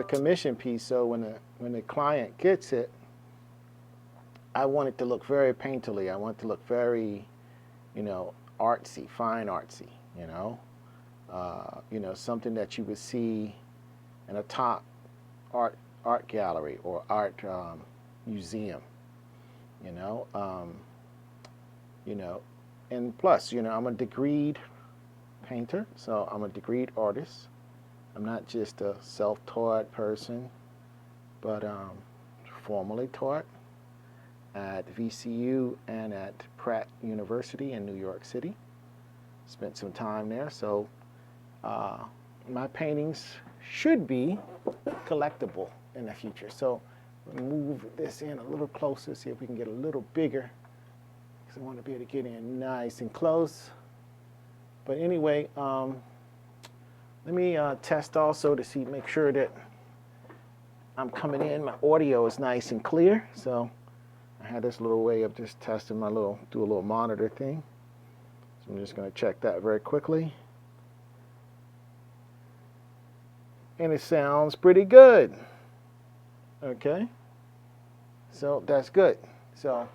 a commission piece, so when the client gets it, I want it to look very painterly. I want it to look very, artsy, fine artsy, something that you would see in a top art gallery or art museum, and plus, I'm a degreed painter, so I'm a degreed artist. I'm not just a self-taught person, but formally taught at VCU and at Pratt University in New York City. Spent some time there, so my paintings should be collectible in the future. So we'll move this in a little closer, see if we can get a little bigger, because I want to be able to get in nice and close. But anyway, let me test also to see, make sure that I'm coming in, my audio is nice and clear. So I had this little way of just testing do a little monitor thing. So I'm just going to check that very quickly. And it sounds pretty good. Okay. So that's good. So, all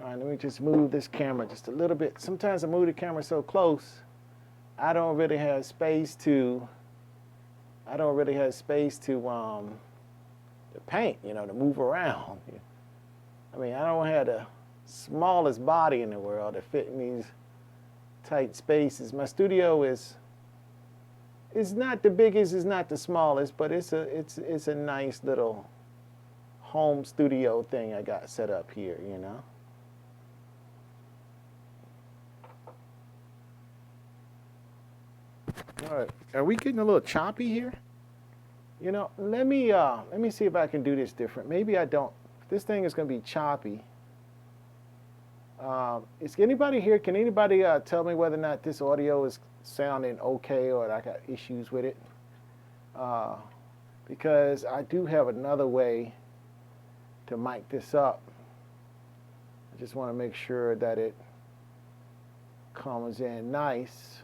right, let me just move this camera just a little bit. Sometimes I move the camera so close, I don't really have space to paint, to move around. I mean, I don't have the smallest body in the world to fit in these tight spaces. My studio is not the biggest, it's not the smallest, but it's a nice little home studio thing I got set up here, All right, are we getting a little choppy here? Let me see if I can do this different. Maybe I don't. If this thing is going to be choppy. Is anybody here? Can anybody tell me whether or not this audio is sounding okay or I got issues with it? Because I do have another way to mic this up. I just want to make sure that it comes in nice.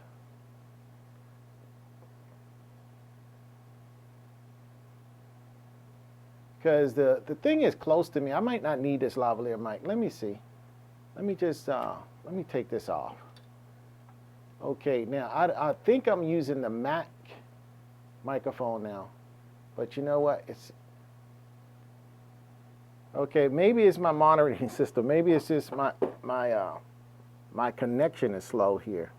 Because the thing is close to me. I might not need this lavalier mic. Let me see. Let me just, let me take this off. Okay, now I think I'm using the Mac microphone now. But you know what? Okay, maybe it's my monitoring system. Maybe it's just my connection is slow here.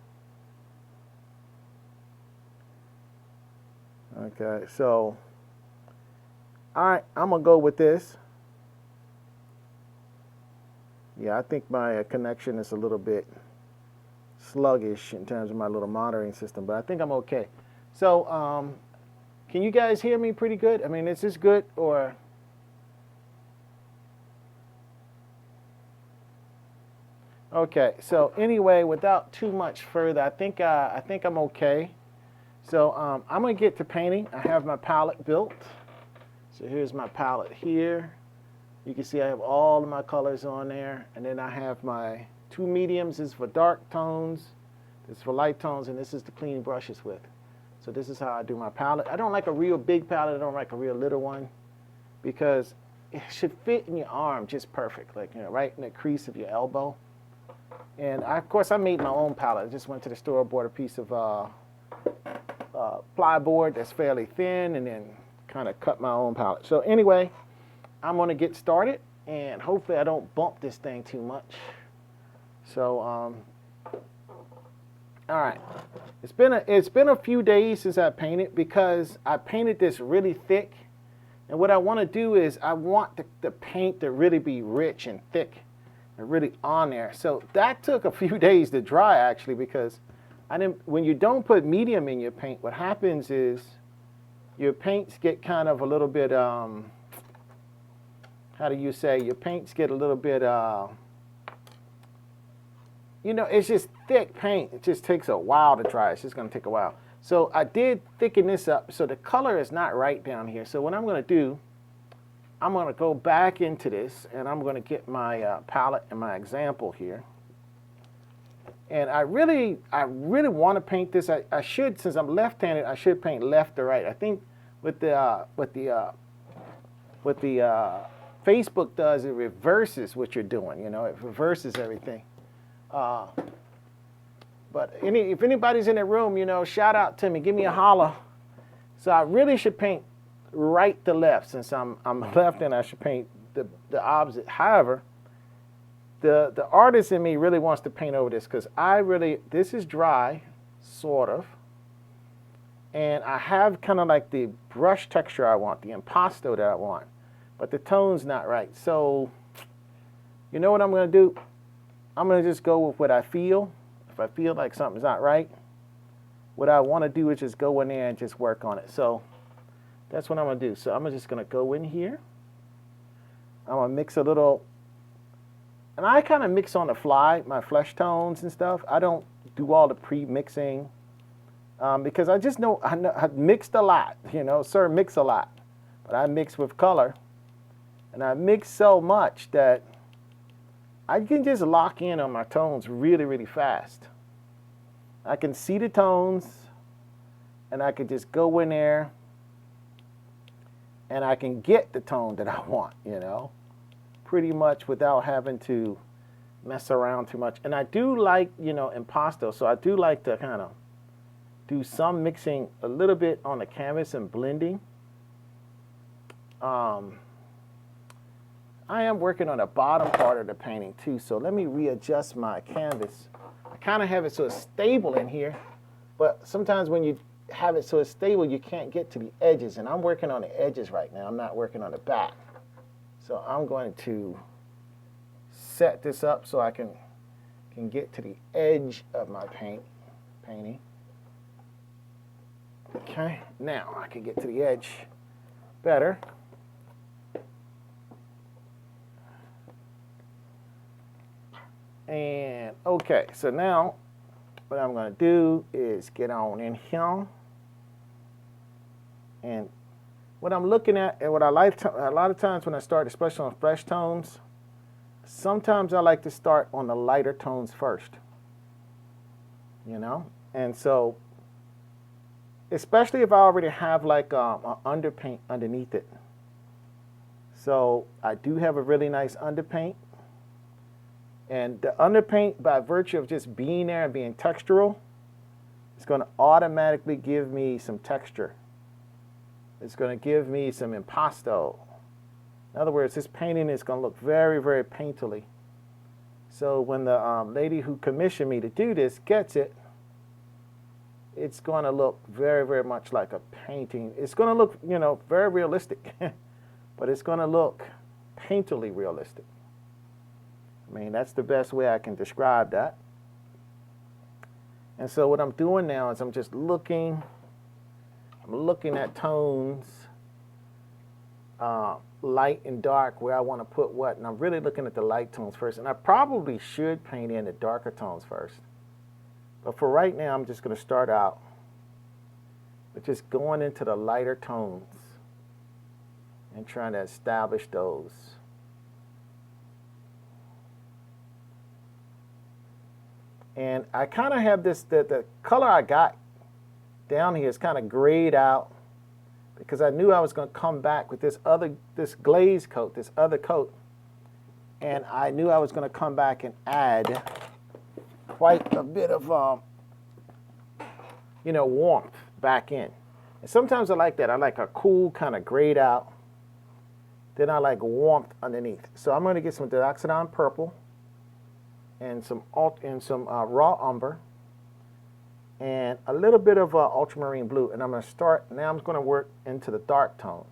Okay, so, all right, I'm going to go with this. Yeah, I think my connection is a little bit sluggish in terms of my little monitoring system, but I think I'm okay. So, can you guys hear me pretty good? I mean, is this good or? Okay, so anyway, without too much further, I think I'm okay. So I'm going to get to painting. I have my palette built. So here's my palette here. You can see I have all of my colors on there. And then I have my two mediums. This is for dark tones. This is for light tones. And this is to clean brushes with. So this is how I do my palette. I don't like a real big palette. I don't like a real little one. Because it should fit in your arm just perfect. Like, right in the crease of your elbow. And of course, I made my own palette. I just went to the store, bought a piece of plyboard that's fairly thin, and then kind of cut my own palette. So anyway, I'm going to get started, and hopefully I don't bump this thing too much. So, all right. It's been a few days since I painted because I painted this really thick, and what I want to do is I want the paint to really be rich and thick. Really on there. So that took a few days to dry actually, because when you don't put medium in your paint, what happens is your paints get kind of a little bit how do you say, your paints get a little bit it's just thick paint. It just takes a while to dry. It's just going to take a while. So I did thicken this up so the color is not right down here. So what I'm going to do, I'm going to go back into this, and I'm going to get my palette and my example here. And I really want to paint this. I should, since I'm left-handed, I should paint left to right. I think what the Facebook does, it reverses what you're doing. You know, it reverses everything. But if anybody's in the room, you know, shout out to me, give me a holler. So I really should paint right to left, since I'm left, and I should paint the opposite. However, the artist in me really wants to paint over this, because this is dry, sort of, and I have kind of like the brush texture I want, the impasto that I want, but the tone's not right. So you know what I'm going to do? I'm going to just go with what I feel. If I feel like something's not right, what I want to do is just go in there and just work on it. So that's what I'm going to do. So I'm just going to go in here. I'm going to mix a little, and I kind of mix on the fly, my flesh tones and stuff. I don't do all the pre-mixing because I just know, I've mixed a lot, you know, sir, mix a lot. But I mix with color, and I mix so much that I can just lock in on my tones really, really fast. I can see the tones, and I can just go in there, and I can get the tone that I want, you know, pretty much without having to mess around too much. And I do like, you know, impasto, so I do like to kind of do some mixing a little bit on the canvas and blending. I am working on the bottom part of the painting too, so let me readjust my canvas. I kind of have it so it's stable in here, but sometimes when you have it so it's stable, you can't get to the edges, and I'm working on the edges right now. I'm not working on the back. So I'm going to set this up so I can get to the edge of my painting. Okay, now I can get to the edge better. And okay, so now what I'm going to do is get on in here. And what I'm looking at, and what I like a lot of times when I start, especially on fresh tones, sometimes I like to start on the lighter tones first. You know? And so, especially if I already have like an underpaint underneath it. So I do have a really nice underpaint. And the underpaint, by virtue of just being there and being textural, it's going to automatically give me some texture. It's going to give me some impasto. In other words, this painting is going to look very, very painterly. So when the lady who commissioned me to do this gets it, it's going to look very, very much like a painting. It's going to look, you know, very realistic, but it's going to look painterly realistic. I mean, that's the best way I can describe that. And so what I'm doing now is I'm just looking, at tones, light and dark, where I want to put what. And I'm really looking at the light tones first. And I probably should paint in the darker tones first. But for right now, I'm just going to start out with just going into the lighter tones and trying to establish those. And I kind of have this, the color I got down here is kind of grayed out because I knew I was going to come back with this glaze coat, this other coat. And I knew I was going to come back and add quite a bit of, you know, warmth back in. And sometimes I like that. I like a cool kind of grayed out. Then I like warmth underneath. So I'm going to get some dioxidine purple and some raw umber, and a little bit of ultramarine blue. And I'm going to start, now I'm going to work into the dark tones.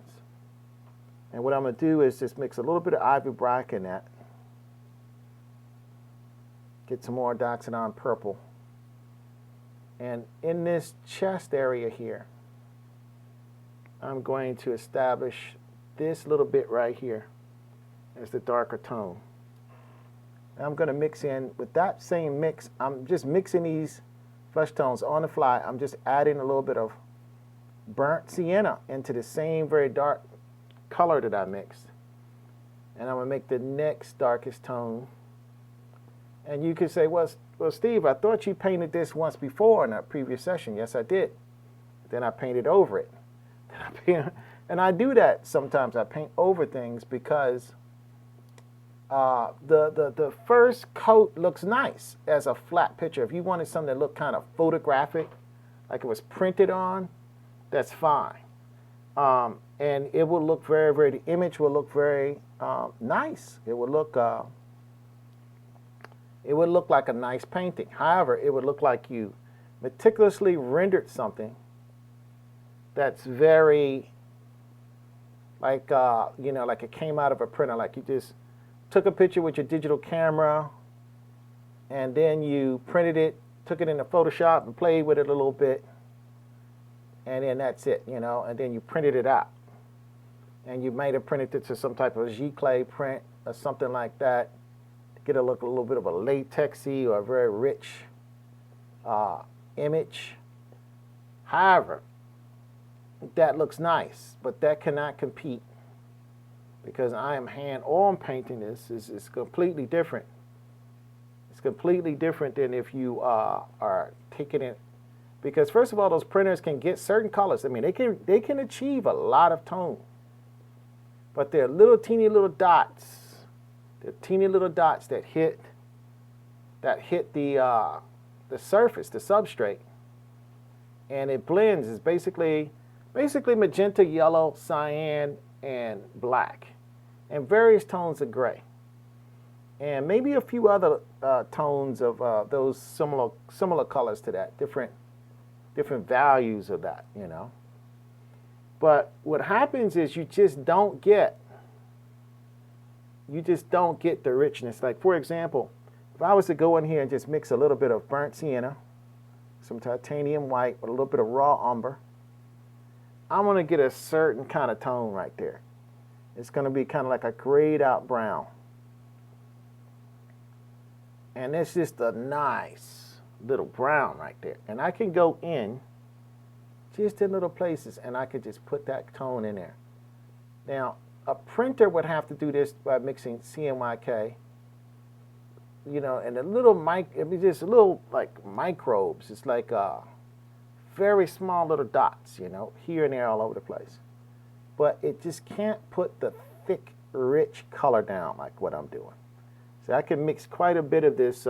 And what I'm going to do is just mix a little bit of ivory black in that. Get some more dioxidine purple. And in this chest area here, I'm going to establish this little bit right here as the darker tone. I'm going to mix in, with that same mix, I'm just mixing these flesh tones on the fly. I'm just adding a little bit of burnt sienna into the same very dark color that I mixed. And I'm going to make the next darkest tone. And you could say, well, Steve, I thought you painted this once before in a previous session. Yes, I did. Then I painted over it. And I do that sometimes. I paint over things because the first coat looks nice as a flat picture. If you wanted something that looked kind of photographic, like it was printed on, that's fine. And it will look the image will look very nice. It would look like a nice painting. However, it would look like you meticulously rendered something that's very, like, like it came out of a printer, like you just took a picture with your digital camera and then you printed it, took it into Photoshop and played with it a little bit, and then that's it, and then you printed it out. And you might have printed it to some type of G-clay print or something like that to get a little bit of a latexy or a very rich image. However, that looks nice, but that cannot compete because I am hand-on painting this. It's completely different. It's completely different than if you are taking it, because first of all, those printers can get certain colors. I mean, they can achieve a lot of tone, but they're little teeny little dots. They're teeny little dots that hit the surface, the substrate, and it blends. It's basically magenta, yellow, cyan, and black, and various tones of gray, and maybe a few other tones of those similar colors to that, different values of that, But what happens is you just don't get the richness. Like, for example, if I was to go in here and just mix a little bit of burnt sienna, some titanium white with a little bit of raw umber, I'm going to get a certain kind of tone right there. It's going to be kind of like a grayed out brown. And it's just a nice little brown right there. And I can go in just in little places and I could just put that tone in there. Now, a printer would have to do this by mixing CMYK, and just little like microbes. It's like very small little dots, here and there all over the place. But it just can't put the thick, rich color down like what I'm doing. So I can mix quite a bit of this,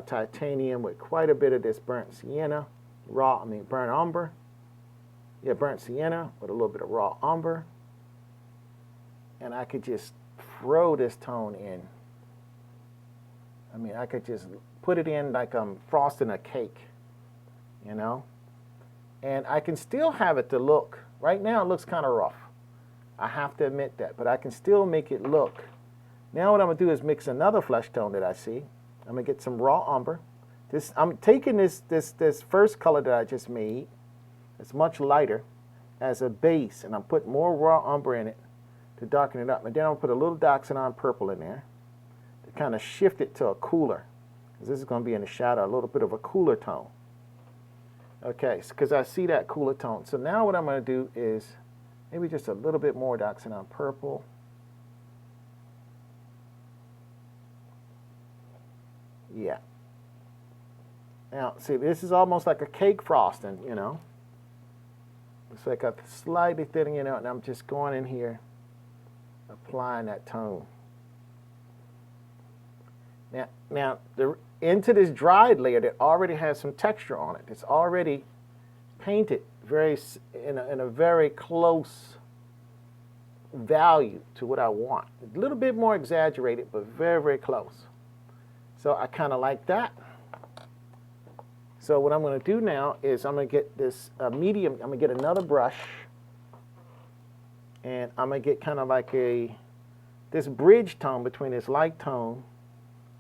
titanium with quite a bit of this burnt sienna, burnt umber. Yeah, burnt sienna with a little bit of raw umber. And I could just throw this tone in. I mean, I could just put it in like I'm frosting a cake, And I can still have it to look, right now it looks kind of rough. I have to admit that, but I can still make it look. Now what I'm going to do is mix another flesh tone that I see. I'm going to get some raw umber. I'm taking this first color that I just made, it's much lighter, as a base, and I'm putting more raw umber in it to darken it up. And then I'll put a little Dioxazine purple in there to kind of shift it to a cooler, because this is going to be in the shadow, a little bit of a cooler tone. Okay, because I see that cooler tone. So now what I'm going to do is maybe just a little bit more Dioxazine purple. Yeah. Now, see, this is almost like a cake frosting, It's like a slightly thinning it out, and I'm just going in here, applying that tone. Now, into this dried layer that already has some texture on it. It's already painted in a very close value to what I want. A little bit more exaggerated, but very, very close. So I kind of like that. So what I'm going to do now is I'm going to get this medium, I'm going to get another brush, and I'm going to get kind of like this bridge tone between this light tone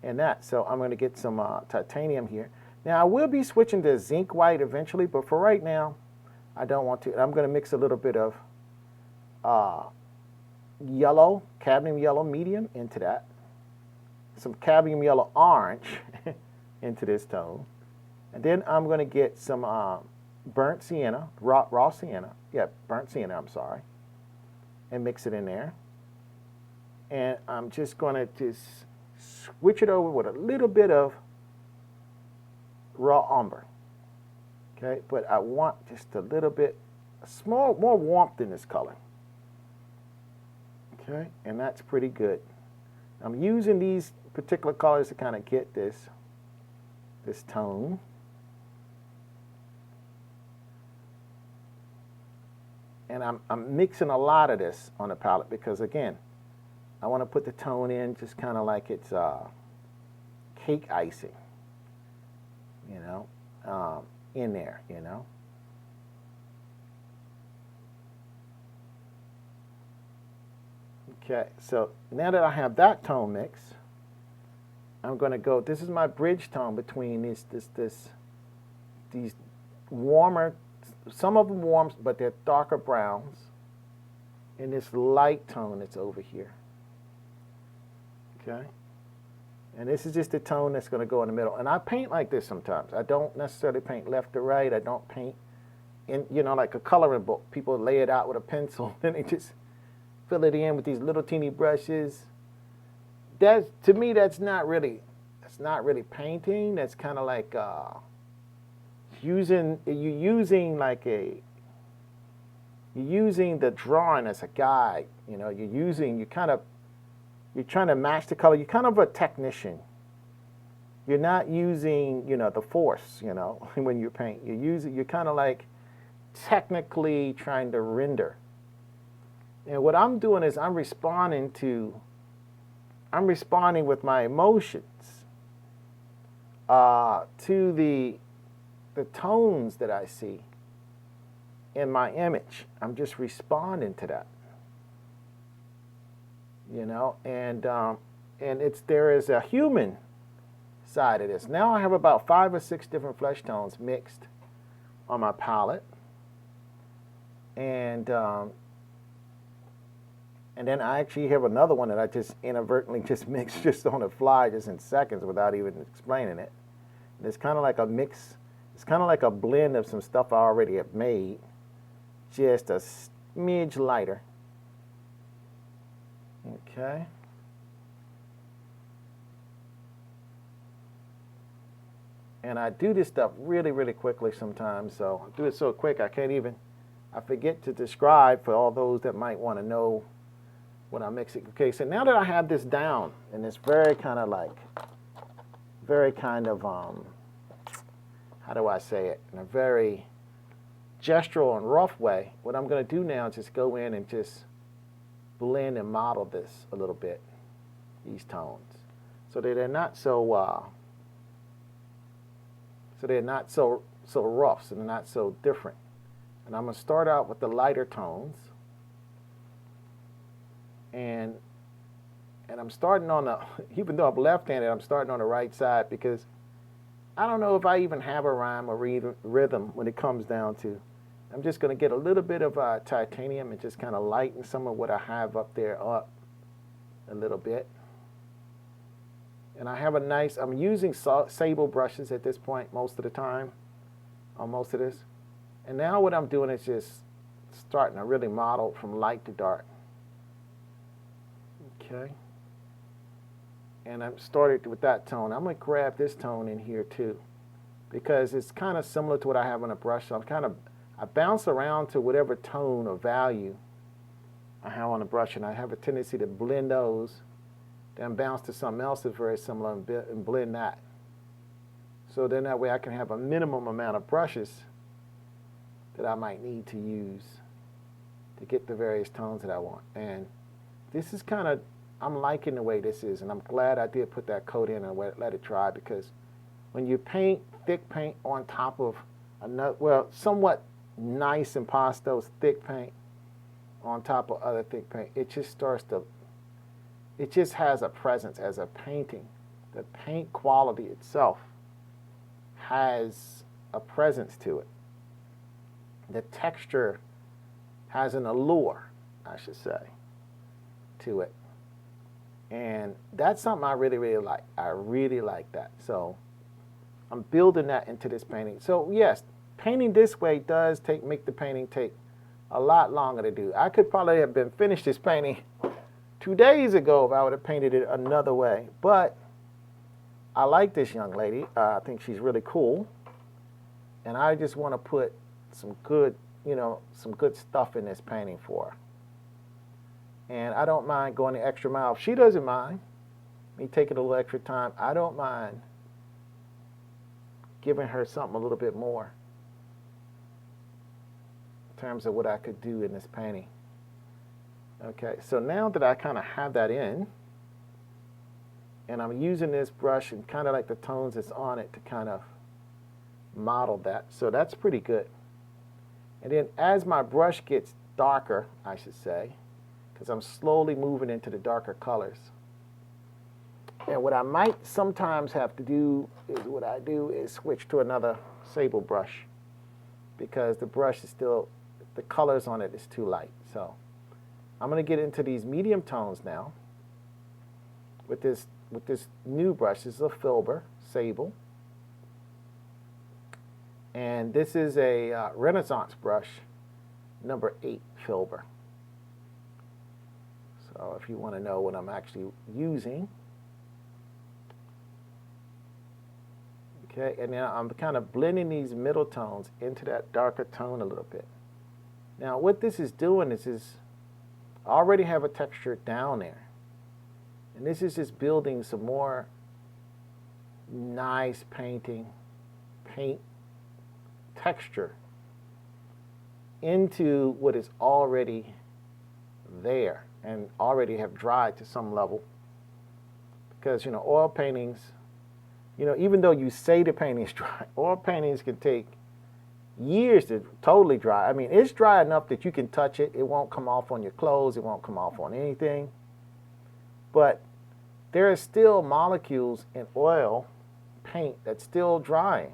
and that. So I'm going to get some titanium here. Now I will be switching to zinc white eventually, but for right now, I don't want to. I'm going to mix a little bit of yellow, cadmium yellow medium into that. Some cadmium yellow orange into this tone. And then I'm going to get some burnt sienna, raw sienna. Yeah, burnt sienna, I'm sorry. And mix it in there. And I'm just going to just switch it over with a little bit of raw umber. Okay, but I want just a little bit, more warmth in this color. Okay, and that's pretty good. I'm using these particular colors to kind of get this tone. And I'm mixing a lot of this on the palette because, again, I want to put the tone in just kind of like it's cake icing, you know, in there, you know. Okay, so now that I have that tone mix, I'm going to go, this is my bridge tone between these warmer, some of them warm, but they're darker browns, and this light tone that's over here. Okay? And this is just the tone that's going to go in the middle. And I paint like this sometimes. I don't necessarily paint left to right. I don't paint in, you know, like a coloring book. People lay it out with a pencil, and they just fill it in with these little teeny brushes. That's, to me, that's not really painting. That's kind of like using the drawing as a guide. You know, you're trying to match the color. You're kind of a technician. You're not using, you know, the force, you know, when you paint. You're kind of like technically trying to render. And what I'm doing is I'm responding with my emotions to the tones that I see in my image. I'm just responding to that, you know. And there is a human side of this. Now I have about 5 or 6 different flesh tones mixed on my palette, and then I actually have another one that I just inadvertently just mixed just on the fly, just in seconds without even explaining it. And it's kind of like a mix. It's kind of like a blend of some stuff I already have made, just a smidge lighter. Okay. And I do this stuff really, really quickly sometimes. So I do it so quick I forget to describe for all those that might want to know what I'm mixing. Okay, so now that I have this down in this very kind of how do I say it, in a very gestural and rough way, what I'm going to do now is just go in and just blend and model this a little bit, these tones, so that they're not so rough, so they're not so different. And I'm going to start out with the lighter tones. And I'm starting on the, even though I'm left-handed, I'm starting on the right side because I don't know if I even have a rhyme or rhythm when it comes down to. I'm just going to get a little bit of titanium and just kind of lighten some of what I have up there up a little bit. And I have I'm using sable brushes at this point most of the time on most of this. And now what I'm doing is just starting to really model from light to dark. Okay. And I'm started with that tone. I'm going to grab this tone in here too, because it's kind of similar to what I have on a brush. So I bounce around to whatever tone or value I have on the brush, and I have a tendency to blend those, then bounce to something else that's very similar and blend that. So then that way I can have a minimum amount of brushes that I might need to use to get the various tones that I want. And this is kind of, I'm liking the way this is, and I'm glad I did put that coat in and let it dry, because when you paint thick paint on top of another, well, somewhat nice impastos thick paint on top of other thick paint, it just has a presence as a painting. The paint quality itself has a presence to it. The texture has an allure, I should say, to it. And that's something I really, really like. I really like that. So I'm building that into this painting. So yes, painting this way does make the painting take a lot longer to do. I could probably have been finished this painting 2 days ago if I would have painted it another way. But I like this young lady. I think she's really cool. And I just want to put some good, some good stuff in this painting for her. And I don't mind going the extra mile. If she doesn't mind me taking a little extra time, I don't mind giving her something a little bit more in terms of what I could do in this painting. Okay, so now that I kind of have that in, and I'm using this brush and kind of like the tones that's on it to kind of model that. So that's pretty good. And then as my brush gets darker, I should say, because I'm slowly moving into the darker colors. And what I might sometimes have to do is switch to another sable brush, because the brush is still, the colors on it is too light. So I'm going to get into these medium tones now with this new brush. This is a Filbert Sable. And this is a Renaissance brush, number 8 Filbert. So if you want to know what I'm actually using. Okay, and now I'm kind of blending these middle tones into that darker tone a little bit. Now what this is doing is I already have a texture down there. And this is just building some more nice paint texture into what is already there and already have dried to some level. Because, oil paintings, even though you say the painting is dry, oil paintings can take years to totally dry. I mean, it's dry enough that you can touch it. It won't come off on your clothes. It won't come off on anything. But there are still molecules in oil paint that's still drying.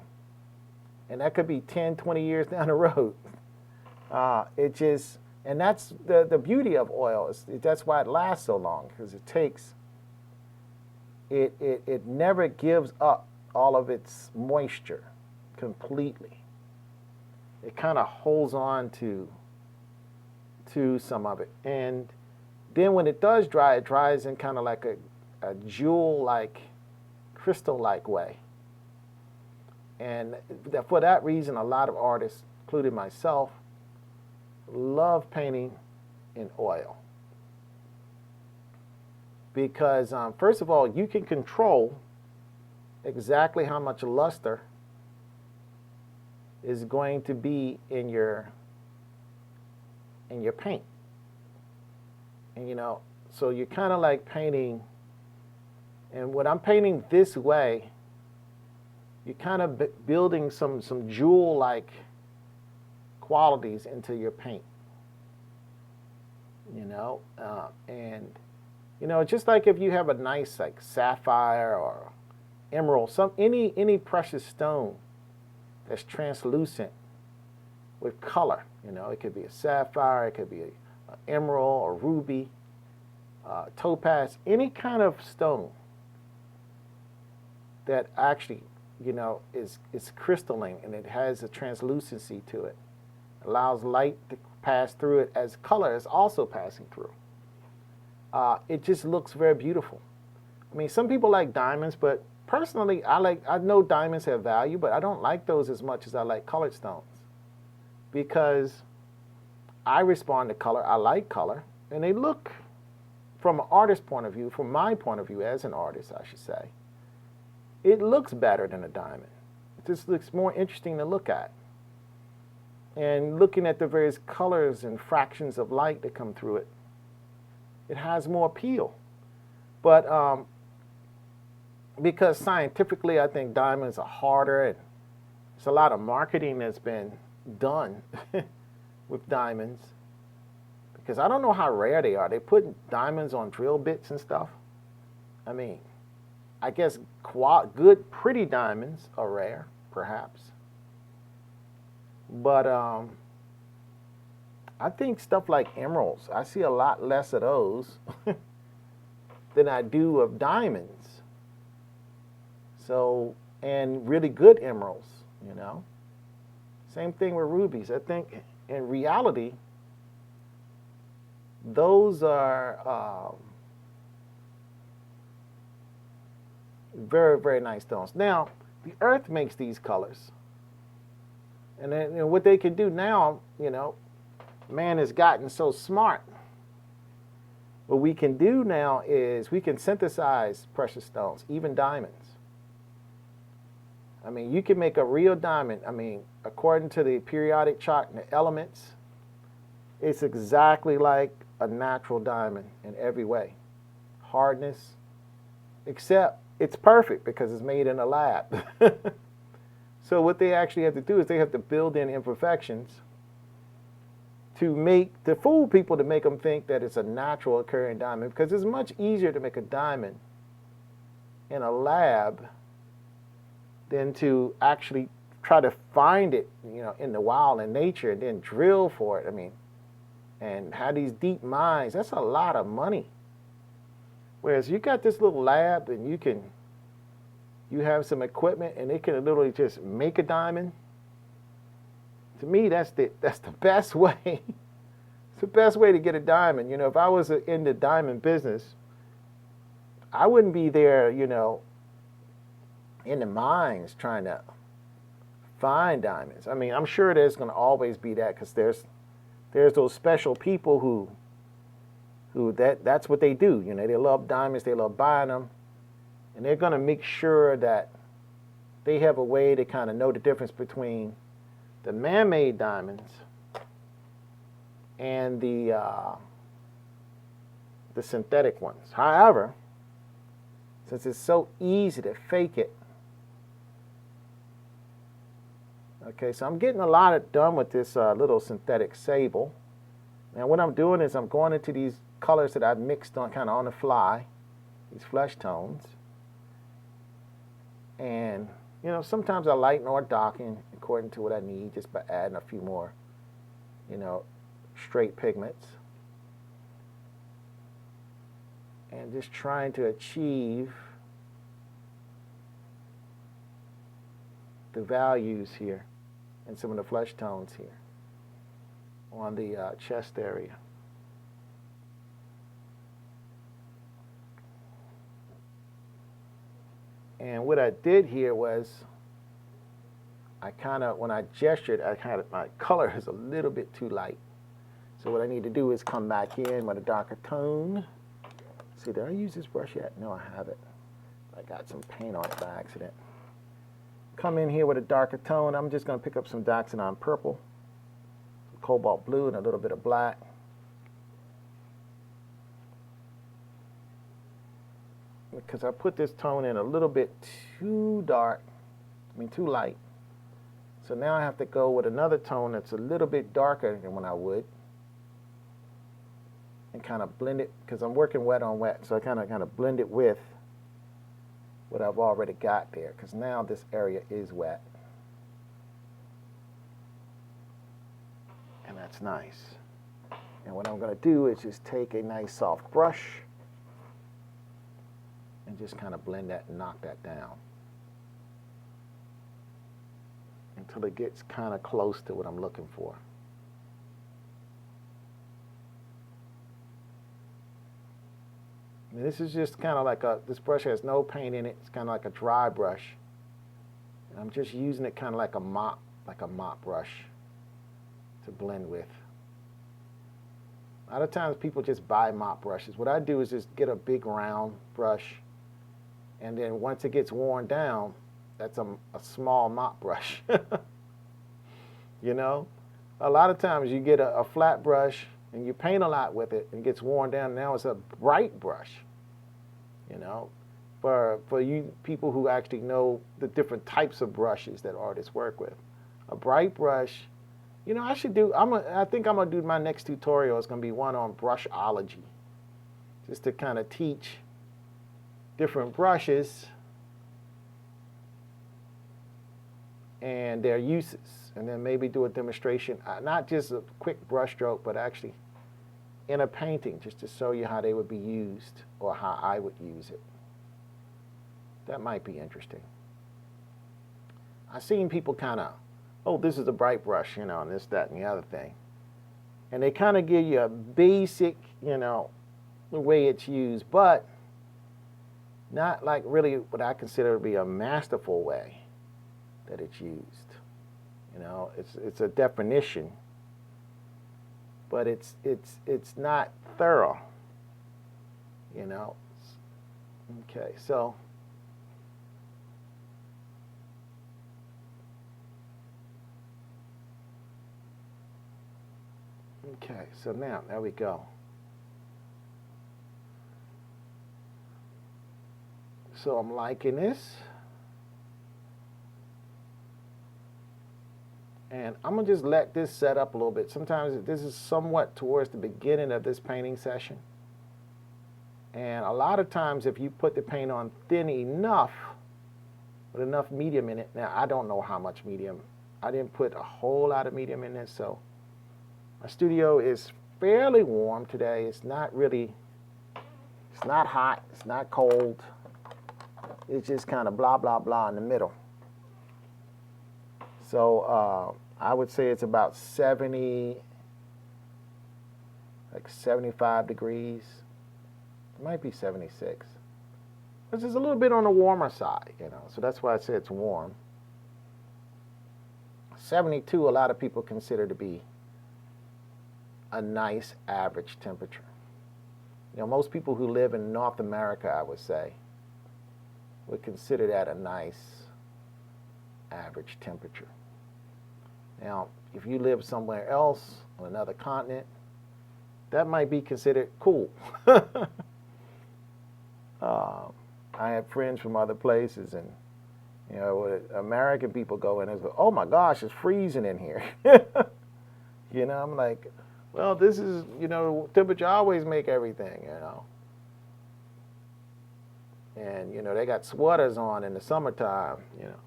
And that could be 10, 20 years down the road. And that's the beauty of oil. That's why it lasts so long, because it never gives up all of its moisture completely. It kind of holds on to some of it. And then when it does dry, it dries in kind of like a jewel-like, crystal-like way. And for that reason, a lot of artists, including myself, love painting in oil. Because, first of all, you can control exactly how much luster is going to be in your paint. And, so you're kind of like painting, and when I'm painting this way, you're kind of building some jewel-like qualities into your paint, and just like if you have a nice like sapphire or emerald, any precious stone that's translucent with color, it could be a sapphire, it could be an emerald or ruby, topaz, any kind of stone that actually is crystalline and it has a translucency to it. Allows light to pass through it as color is also passing through. It just looks very beautiful. I mean, some people like diamonds, but personally, I know diamonds have value, but I don't like those as much as I like colored stones, because I respond to color. I like color, and they look, from an artist's point of view, from my point of view as an artist, I should say, it looks better than a diamond. It just looks more interesting to look at. And looking at the various colors and fractions of light that come through it, it has more appeal. But because scientifically I think diamonds are harder, and there's a lot of marketing that's been done with diamonds, because I don't know how rare they are. They put diamonds on drill bits and stuff. I mean, I guess good, pretty diamonds are rare, perhaps. But I think stuff like emeralds, I see a lot less of those than I do of diamonds. So, and really good emeralds, Same thing with rubies. I think in reality, those are very, very nice stones. Now, the earth makes these colors. And then what they can do now, man has gotten so smart. What we can do now is we can synthesize precious stones, even diamonds. I mean, you can make a real diamond. I mean, according to the periodic chart and the elements, it's exactly like a natural diamond in every way. Hardness, except it's perfect because it's made in a lab. So what they actually have to do is they have to build in imperfections to fool people, to make them think that it's a natural occurring diamond, because it's much easier to make a diamond in a lab than to actually try to find it, in the wild, in nature, and then drill for it. I mean, and have these deep mines. That's a lot of money. Whereas you got this little lab, and you have some equipment, and it can literally just make a diamond. To me, that's the best way. It's the best way to get a diamond. If I was in the diamond business, I wouldn't be there, in the mines trying to find diamonds. I mean, I'm sure there's going to always be that, because there's those special people who that's what they do. They love diamonds, they love buying them, and they're going to make sure that they have a way to kind of know the difference between the man-made diamonds and the synthetic ones. However, since it's so easy to fake it, okay, so I'm getting a lot done with this little synthetic sable. Now what I'm doing is I'm going into these colors that I've mixed on kind of on the fly, these flesh tones. And, sometimes I lighten or darken according to what I need, just by adding a few more, straight pigments. And just trying to achieve the values here and some of the flesh tones here on the chest area. And what I did here was, when I gestured, my color is a little bit too light. So what I need to do is come back in with a darker tone. See, did I use this brush yet? No, I haven't. I got some paint on it by accident. Come in here with a darker tone. I'm just going to pick up some Dioxazine purple, some cobalt blue, and a little bit of black. Because I put this tone in a little bit too dark, too light. So now I have to go with another tone that's a little bit darker than when I would, and kind of blend it, because I'm working wet on wet, so I kind of blend it with what I've already got there, because now this area is wet. And that's nice. And what I'm going to do is just take a nice soft brush and just kind of blend that and knock that down until it gets kind of close to what I'm looking for. And this is just kind of like this brush has no paint in it. It's kind of like a dry brush. And I'm just using it kind of like a mop brush to blend with. A lot of times people just buy mop brushes. What I do is just get a big round brush, and then once it gets worn down, that's a small mop brush. A lot of times you get a flat brush and you paint a lot with it and it gets worn down. Now it's a bright brush. For you people who actually know the different types of brushes that artists work with, a bright brush. I think I'm gonna do my next tutorial. It's gonna be one on brushology, just to kind of teach different brushes and their uses, and then maybe do a demonstration, not just a quick brush stroke, but actually in a painting, just to show you how they would be used or how I would use it. That might be interesting. I've seen people kind of, oh, this is a bright brush, and this, that, and the other thing. And they kind of give you a basic, the way it's used, but not like really what I consider to be a masterful way that it's used. You know, it's a definition, but it's not thorough. You know. Okay, so now there we go. So I'm liking this. And I'm going to just let this set up a little bit. Sometimes this is somewhat towards the beginning of this painting session. And a lot of times if you put the paint on thin enough, with enough medium in it, now I don't know how much medium. I didn't put a whole lot of medium in this, so my studio is fairly warm today. It's not hot, it's not cold. It's just kind of blah, blah, blah in the middle. So I would say it's about 75 degrees. It might be 76. This is a little bit on the warmer side, you know, so that's why I say it's warm. 72, a lot of people consider to be a nice average temperature. You know, most people who live in North America, I would say, would consider that a nice average temperature. Now, if you live somewhere else on another continent, that might be considered cool. I have friends from other places, and you know, American people go in and go, "Oh my gosh, it's freezing in here." You know, I'm like, well, this is, you know, temperature always make everything, you know. And you know, they got sweaters on in the summertime, you know.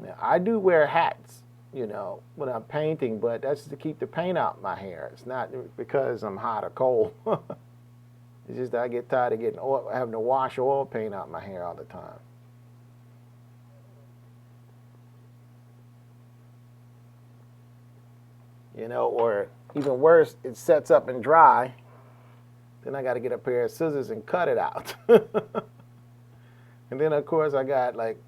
Now, I do wear hats, you know, when I'm painting, but that's to keep the paint out my hair. It's not because I'm hot or cold. It's just that I get tired of having to wash oil paint out my hair all the time. You know, or even worse, it sets up and dry. Then I got to get a pair of scissors and cut it out. And then, of course, I got like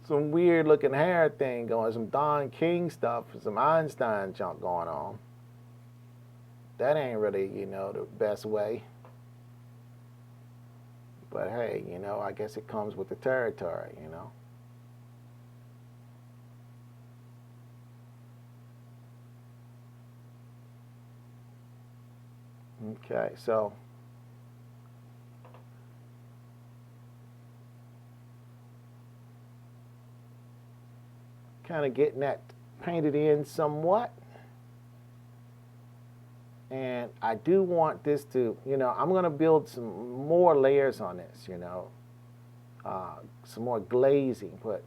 some weird looking hair thing going, some Don King stuff, some Einstein junk going on. That ain't really, you know, the best way. But hey, you know, I guess it comes with the territory, you know. Okay, so kind of getting that painted in somewhat. And I do want this to, you know, I'm going to build some more layers on this, you know, some more glazing. But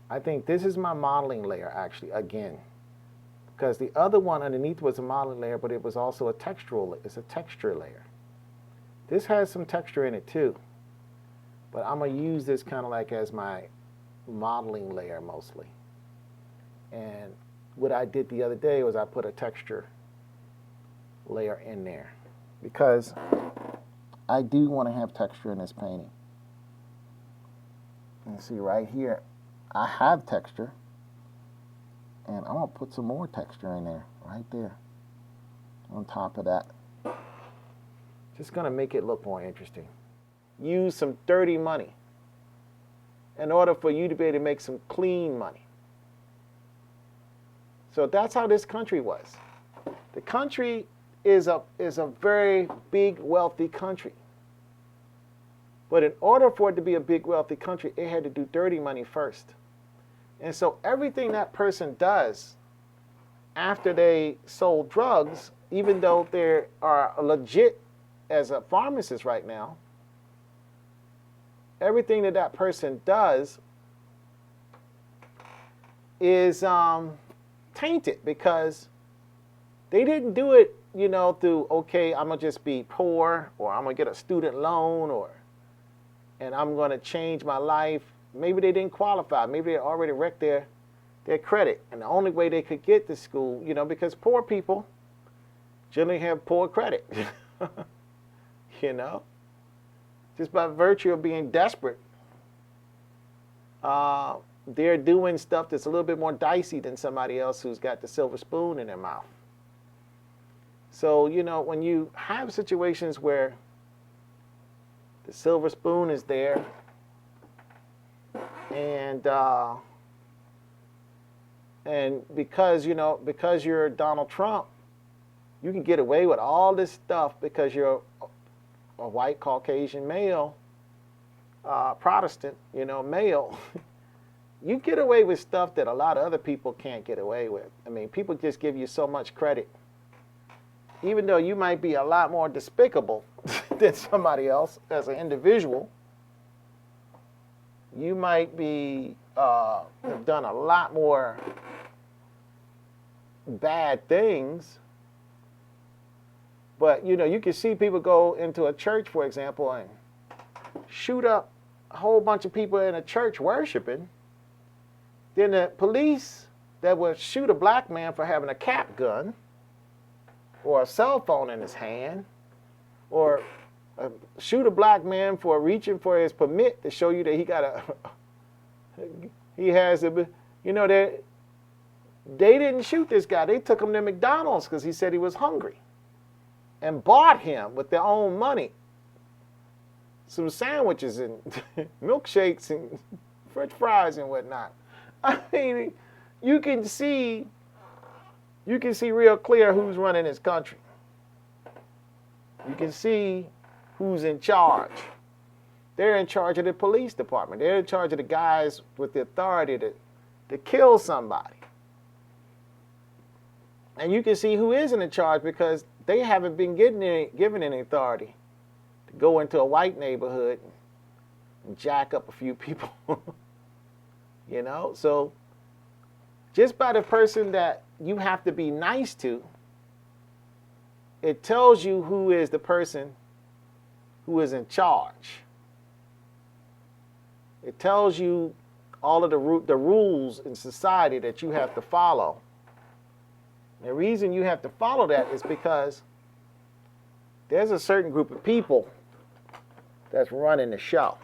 I think this is my modeling layer, actually, again. Because the other one underneath was a modeling layer, but it was also a textural, it's a texture layer. This has some texture in it, too. But I'm going to use this kind of like as my modeling layer, mostly. And what I did the other day was I put a texture layer in there because I do want to have texture in this painting. You can see right here I have texture, and I'm going to put some more texture in there right there on top of that. Just going to make it look more interesting. Use some dirty money in order for you to be able to make some clean money. So that's how this country was. The country is a very big, wealthy country. But in order for it to be a big, wealthy country, it had to do dirty money first. And so everything that person does after they sold drugs, even though they are legit as a pharmacist right now, everything that that person does is tainted because they didn't do it, you know, through, okay, I'm going to just be poor, or I'm going to get a student loan, and I'm going to change my life. Maybe they didn't qualify. Maybe they already wrecked their credit. And the only way they could get to school, you know, because poor people generally have poor credit, you know, just by virtue of being desperate. they're doing stuff that's a little bit more dicey than somebody else who's got the silver spoon in their mouth. So, you know, when you have situations where the silver spoon is there, and because, you know, because you're Donald Trump, you can get away with all this stuff because you're a white Caucasian male, Protestant, you know, male. You get away with stuff that a lot of other people can't get away with. I mean, people just give you so much credit. Even though you might be a lot more despicable than somebody else as an individual, you might be have done a lot more bad things. But, you know, you can see people go into a church, for example, and shoot up a whole bunch of people in a church worshiping. Then the police that would shoot a black man for having a cap gun or a cell phone in his hand, or shoot a black man for reaching for his permit to show you that he has a, you know, they didn't shoot this guy. They took him to McDonald's because he said he was hungry and bought him with their own money some sandwiches and milkshakes and French fries and whatnot. I mean, you can see real clear who's running this country. You can see who's in charge. They're in charge of the police department. They're in charge of the guys with the authority to kill somebody. And you can see who isn't in charge because they haven't been given any authority to go into a white neighborhood and jack up a few people. You know, so just by the person that you have to be nice to, it tells you who is the person who is in charge. It tells you all of the rules in society that you have to follow. The reason you have to follow that is because there's a certain group of people that's running the show.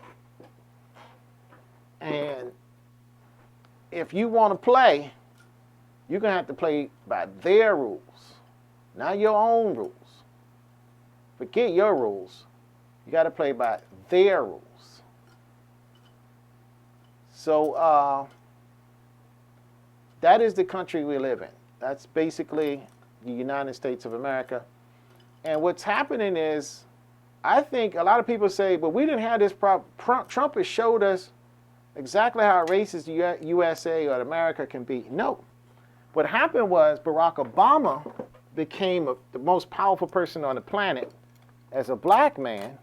And if you want to play, you're going to have to play by their rules, not your own rules. Forget your rules. You got to play by their rules. So that is the country we live in. That's basically the United States of America. And what's happening is, I think a lot of people say, but we didn't have this problem. Trump has showed us exactly how racist the USA or America can be. No. What happened was Barack Obama became the most powerful person on the planet as a black man,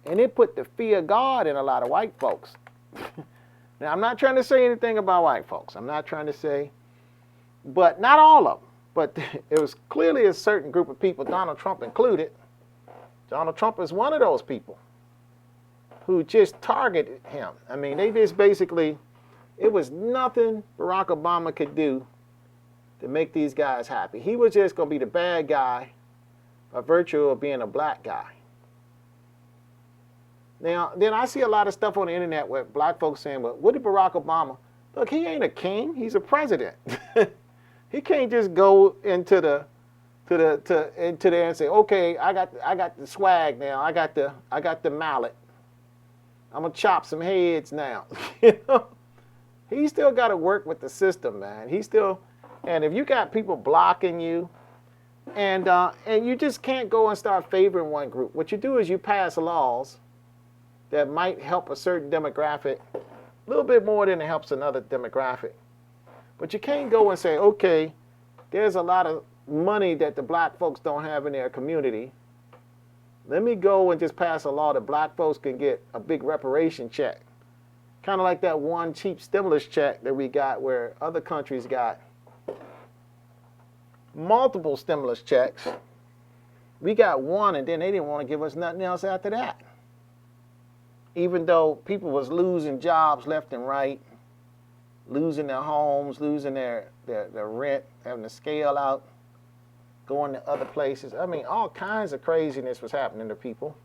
and it put the fear of God in a lot of white folks. Now, I'm not trying to say anything about white folks. I'm not trying to say, but not all of them. But it was clearly a certain group of people, Donald Trump included. Donald Trump is one of those people who just targeted him. I mean, they just basically, it was nothing Barack Obama could do to make these guys happy. He was just going to be the bad guy by virtue of being a black guy. Now, then I see a lot of stuff on the internet where black folks saying, well, what did Barack Obama? Look, he ain't a king, he's a president. He can't just go into there and say, okay, I got the swag now. I got the mallet. I'm gonna chop some heads now. You know, he still got to work with the system, man. And if you got people blocking you, and you just can't go and start favoring one group. What you do is you pass laws that might help a certain demographic a little bit more than it helps another demographic. But you can't go and say, okay, there's a lot of money that the black folks don't have in their community. Let me go and just pass a law that black folks can get a big reparation check. Kind of like that one cheap stimulus check that we got where other countries got multiple stimulus checks. We got one and then they didn't want to give us nothing else after that. Even though people was losing jobs left and right, losing their homes, losing their rent, having to scale out, going to other places. I mean, all kinds of craziness was happening to people.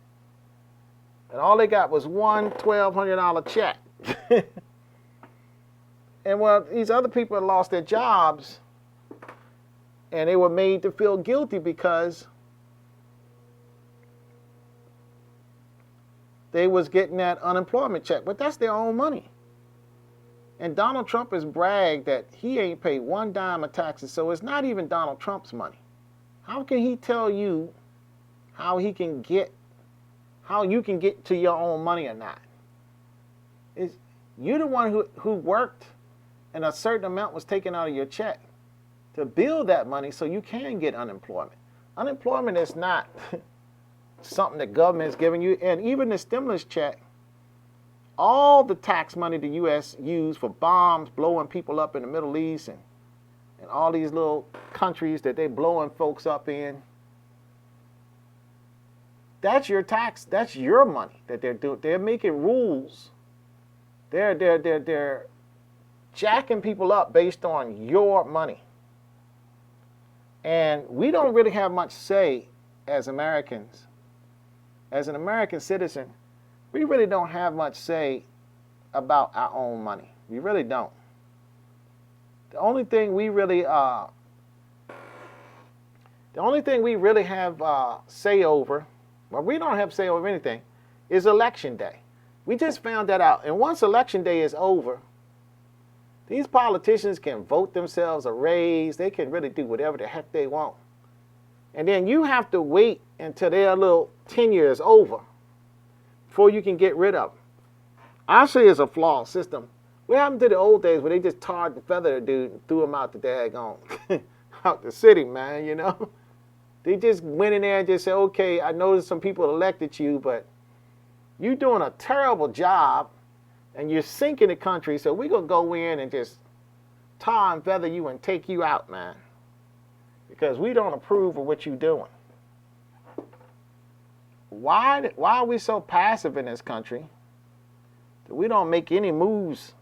And all they got was one $1,200 check. And well, these other people had lost their jobs, and they were made to feel guilty because they was getting that unemployment check. But that's their own money. And Donald Trump has bragged that he ain't paid one dime of taxes, so it's not even Donald Trump's money. How can he tell you how you can get to your own money or not? You're the one who worked and a certain amount was taken out of your check to build that money so you can get unemployment. Unemployment is not something the government is giving you. And even the stimulus check, all the tax money the U.S. used for bombs, blowing people up in the Middle East and all these little countries that they blowing folks up in, that's your tax, that's your money that they're doing. They're making rules. They're jacking people up based on your money. And we don't really have much say as Americans. As an American citizen, we really don't have much say about our own money. We really don't. The only thing we really have say over, well, we don't have say over anything, is election day. We just found that out. And once election day is over, these politicians can vote themselves a raise. They can really do whatever the heck they want. And then you have to wait until their little tenure is over before you can get rid of them. I say it's a flawed system. What happened to the old days where they just tarred and feathered a dude and threw him out the daggone, out the city, man, you know? They just went in there and just said, okay, I noticed some people elected you, but you're doing a terrible job and you're sinking the country, so we're going to go in and just tar and feather you and take you out, man, because we don't approve of what you're doing. Why are we so passive in this country that we don't make any moves?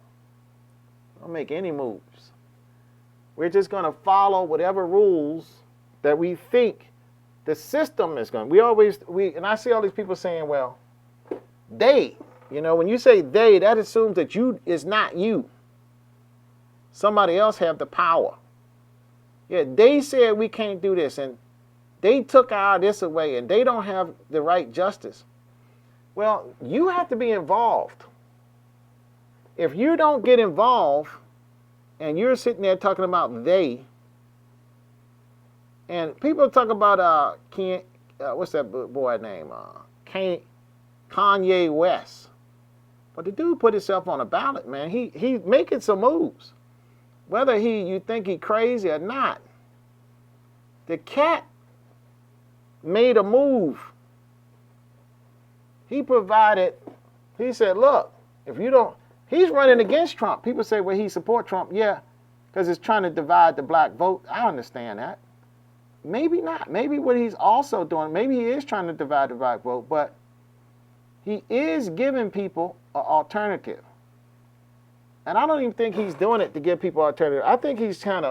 Don't make any moves. We're just going to follow whatever rules that we think the system is going. And I see all these people saying, well, they, you know, when you say they, that assumes that you is not you. Somebody else have the power. Yeah, they said we can't do this, and they took our this away, and they don't have the right justice. Well, you have to be involved. If you don't get involved, and you're sitting there talking about they, and people talk about what's that boy name? Kanye West. But the dude put himself on a ballot, man. He making some moves. Whether you think he crazy or not, the cat made a move. He said, look, if you don't, he's running against Trump. People say, well, he support Trump. Yeah, because it's trying to divide the black vote. I understand that. Maybe not. Maybe what he's also doing, maybe he is trying to divide the black vote, but he is giving people an alternative. And I don't even think he's doing it to give people an alternative. I think he's kind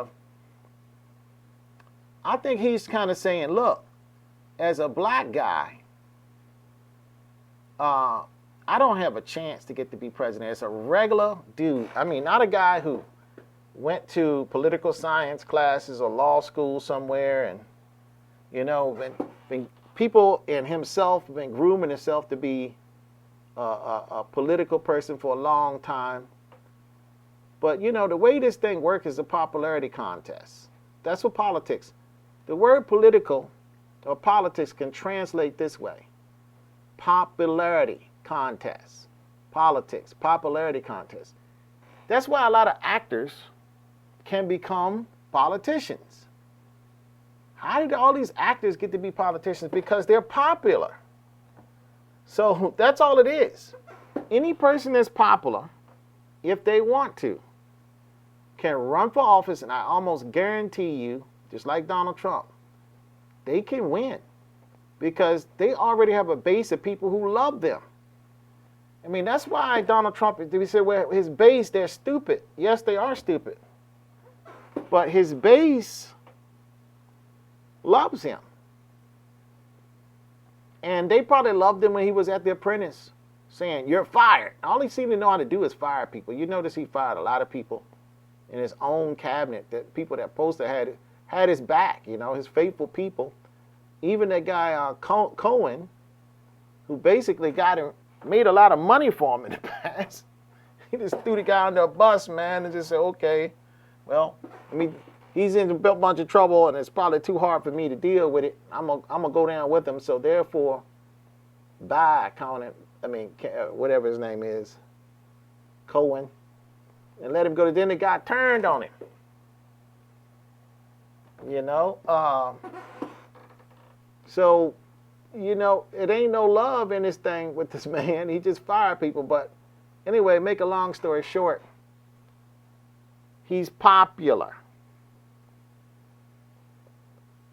of saying, look, as a black guy, I don't have a chance to get to be president. It's a regular dude. I mean, not a guy who went to political science classes or law school somewhere, and, you know, been people in himself been grooming himself to be a political person for a long time. But, you know, the way this thing works is a popularity contest. That's what politics. The word political or politics can translate this way. Popularity contest. Politics, popularity contest. That's why a lot of actors can become politicians. How did all these actors get to be politicians? Because they're popular. So that's all it is. Any person that's popular, if they want to, can run for office, and I almost guarantee you, just like Donald Trump, they can win because they already have a base of people who love them. I mean, that's why Donald Trump, we say, well, his base, they're stupid. Yes, they are stupid. But his base loves him. And they probably loved him when he was at The Apprentice, saying, you're fired. All he seemed to know how to do is fire people. You notice he fired a lot of people. in his own cabinet, that people that supposed to had his back, you know, his faithful people. Even that guy Cohen, who basically made a lot of money for him in the past. He just threw the guy under a bus, man, and just said, okay, well, I mean, he's in a bunch of trouble, and it's probably too hard for me to deal with it. I'm gonna go down with him, so therefore, whatever his name is, Cohen, and let him go. Then the guy turned on him. You know, so, you know, it ain't no love in this thing with this man. He just fired people. But anyway, make a long story short, he's popular.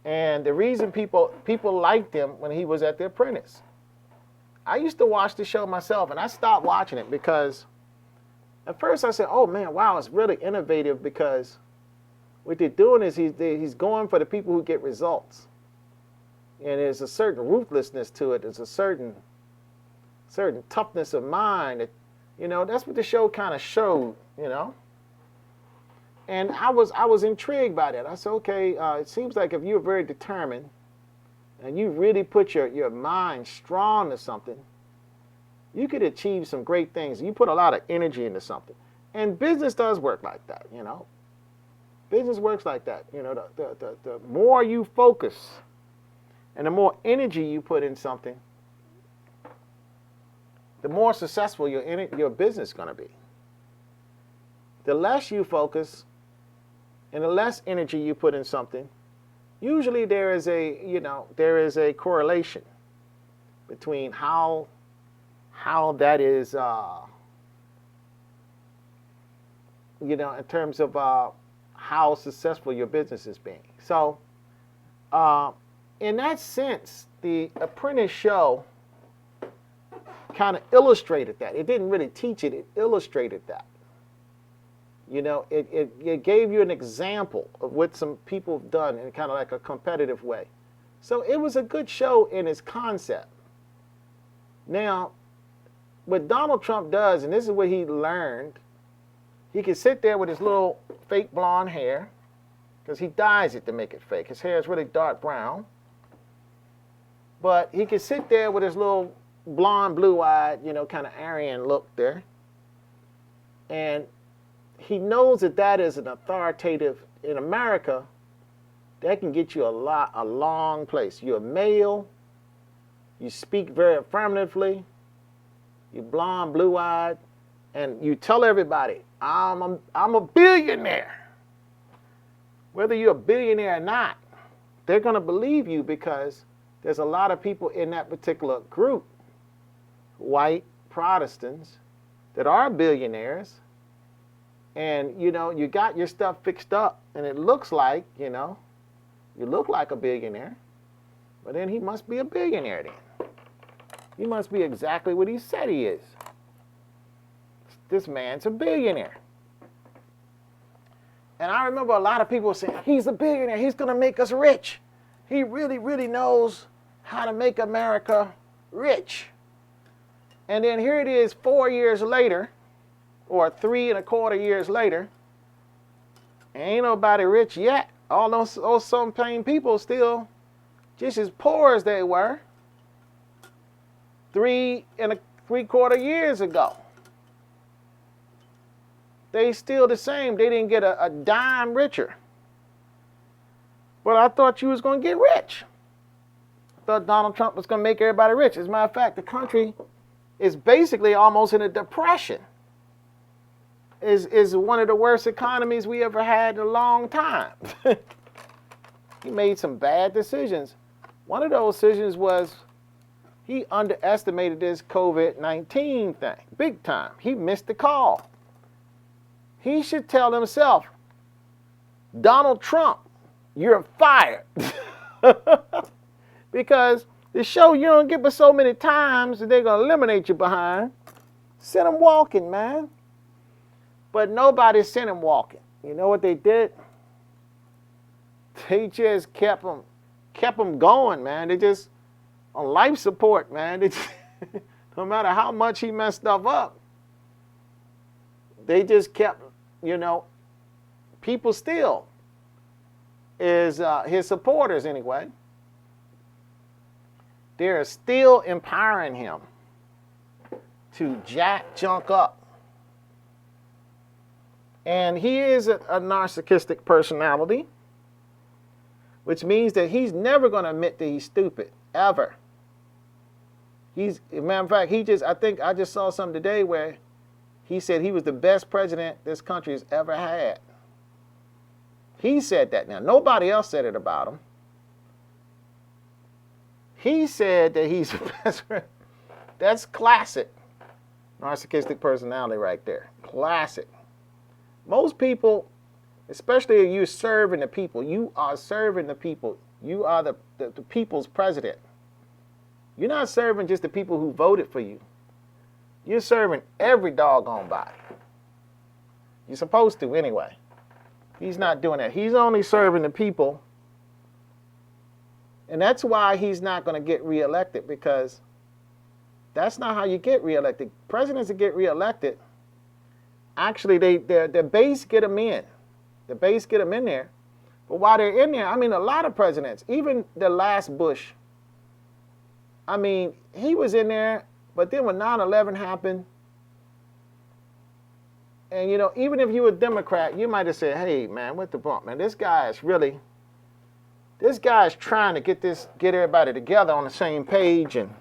And the reason people liked him when he was at The Apprentice. I used to watch the show myself, and I stopped watching it because at first I said, oh man, wow, it's really innovative, because what they're doing is he's going for the people who get results. And there's a certain ruthlessness to it. There's a certain toughness of mind. That, you know, that's what the show kind of showed, you know. And I was intrigued by that. I said, okay, it seems like if you're very determined and you really put your mind strong to something, you could achieve some great things. You put a lot of energy into something. And business does work like that, you know. Business works like that. You know, the more you focus and the more energy you put in something, the more successful your business is going to be. The less you focus and the less energy you put in something, usually there is a correlation between how that is, you know, in terms of how successful your business is being. So, in that sense, the Apprentice show kind of illustrated that. It didn't really teach it, it illustrated that. You know, it gave you an example of what some people have done in kind of like a competitive way. So it was a good show in its concept. Now, what Donald Trump does, and this is what he learned, he can sit there with his little fake blonde hair, because he dyes it to make it fake. His hair is really dark brown. But he can sit there with his little blonde, blue-eyed, you know, kind of Aryan look there. And he knows that is an authoritative, in America, that can get you a long place. You're a male, you speak very affirmatively, you're blonde, blue-eyed, and you tell everybody, I'm a billionaire. Whether you're a billionaire or not, they're going to believe you, because there's a lot of people in that particular group, white Protestants, that are billionaires. And, you know, you got your stuff fixed up, and it looks like, you know, you look like a billionaire, but then he must be a billionaire then. He must be exactly what he said he is. This man's a billionaire. And I remember a lot of people saying, he's a billionaire, he's going to make us rich. He really, really knows how to make America rich. And then here it is 4 years later, or 3.25 years later, ain't nobody rich yet. All those some plain people still just as poor as they were 3.75 years ago. They still the same. They didn't get a dime richer. But I thought you was going to get rich. I thought Donald Trump was going to make everybody rich. As a matter of fact, the country is basically almost in a depression. Is one of the worst economies we ever had in a long time. He made some bad decisions. One of those decisions was he underestimated this COVID-19 thing, big time. He missed the call. He should tell himself, Donald Trump, you're fired. Because the show you don't get but so many times that they're going to eliminate you behind. Send him walking, man. But nobody sent him walking. You know what they did? They just kept him going, man. They just on life support, man. They just, no matter how much he messed stuff up, they just kept, you know, people still is his supporters anyway. They're still empowering him to jack junk up. And he is a narcissistic personality, which means that he's never going to admit that he's stupid, ever. As a matter of fact, I just saw something today where he said he was the best president this country has ever had. He said that now. Nobody else said it about him. He said that he's the best president. That's classic narcissistic personality right there. Classic. Most people, especially if you're serving the people, you are serving the people. You are the people's president. You're not serving just the people who voted for you. You're serving every doggone body. You're supposed to anyway. He's not doing that. He's only serving the people. And that's why he's not going to get reelected, because that's not how you get reelected. Presidents that get reelected, actually, their base get them in. The base get them in there. But while they're in there, I mean, a lot of presidents, even the last Bush, I mean, he was in there, but then when 9/11 happened, and, you know, even if you were a Democrat, you might have said, hey, man, what the bump, man? This guy is trying to get everybody together on the same page, and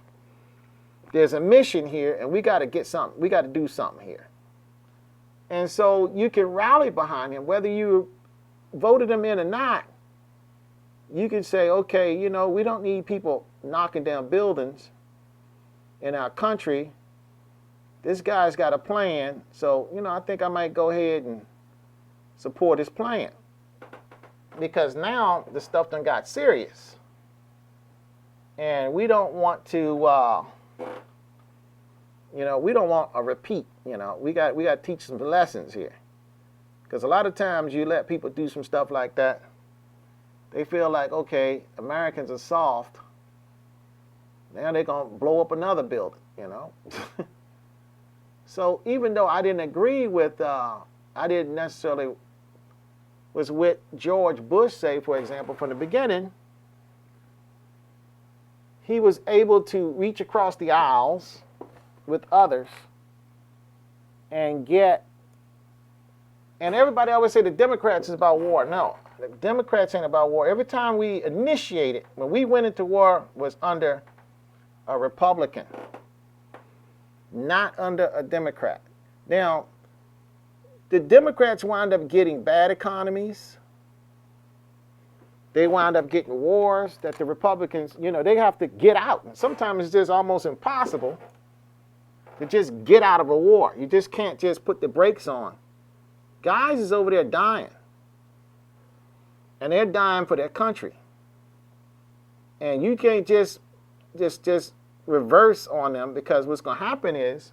there's a mission here, and we got to do something here. And so you can rally behind him, whether you voted him in or not. You can say, okay, you know, we don't need people knocking down buildings in our country. This guy's got a plan, so, you know, I think I might go ahead and support his plan. Because now the stuff done got serious. And we don't want to, you know, we don't want a repeat. You know, we got to teach some lessons here. Because a lot of times you let people do some stuff like that, they feel like, okay, Americans are soft. Now they're going to blow up another building, you know. So even though I didn't agree with, I didn't necessarily was with George Bush, say, for example, from the beginning, he was able to reach across the aisles with others and everybody always say the Democrats is about war. No, the Democrats ain't about war. Every time we initiated, when we went into war, was under a Republican, not under a Democrat. Now, the Democrats wind up getting bad economies. They wind up getting wars that the Republicans, you know, they have to get out. And sometimes it's just almost impossible to just get out of a war. You just can't just put the brakes on. Guys is over there dying. And they're dying for their country. And you can't just reverse on them, because what's going to happen is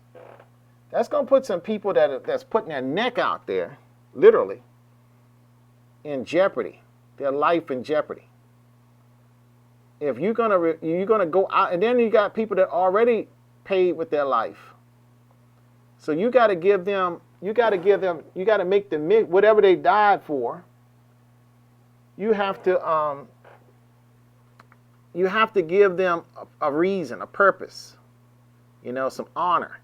that's going to put some people that's putting their neck out there, literally, in jeopardy, their life in jeopardy. If you're gonna go out, and then you got people that already paid with their life, so you got to give them, you got to make them whatever they died for. You have to give them a reason, a purpose, you know, some honor.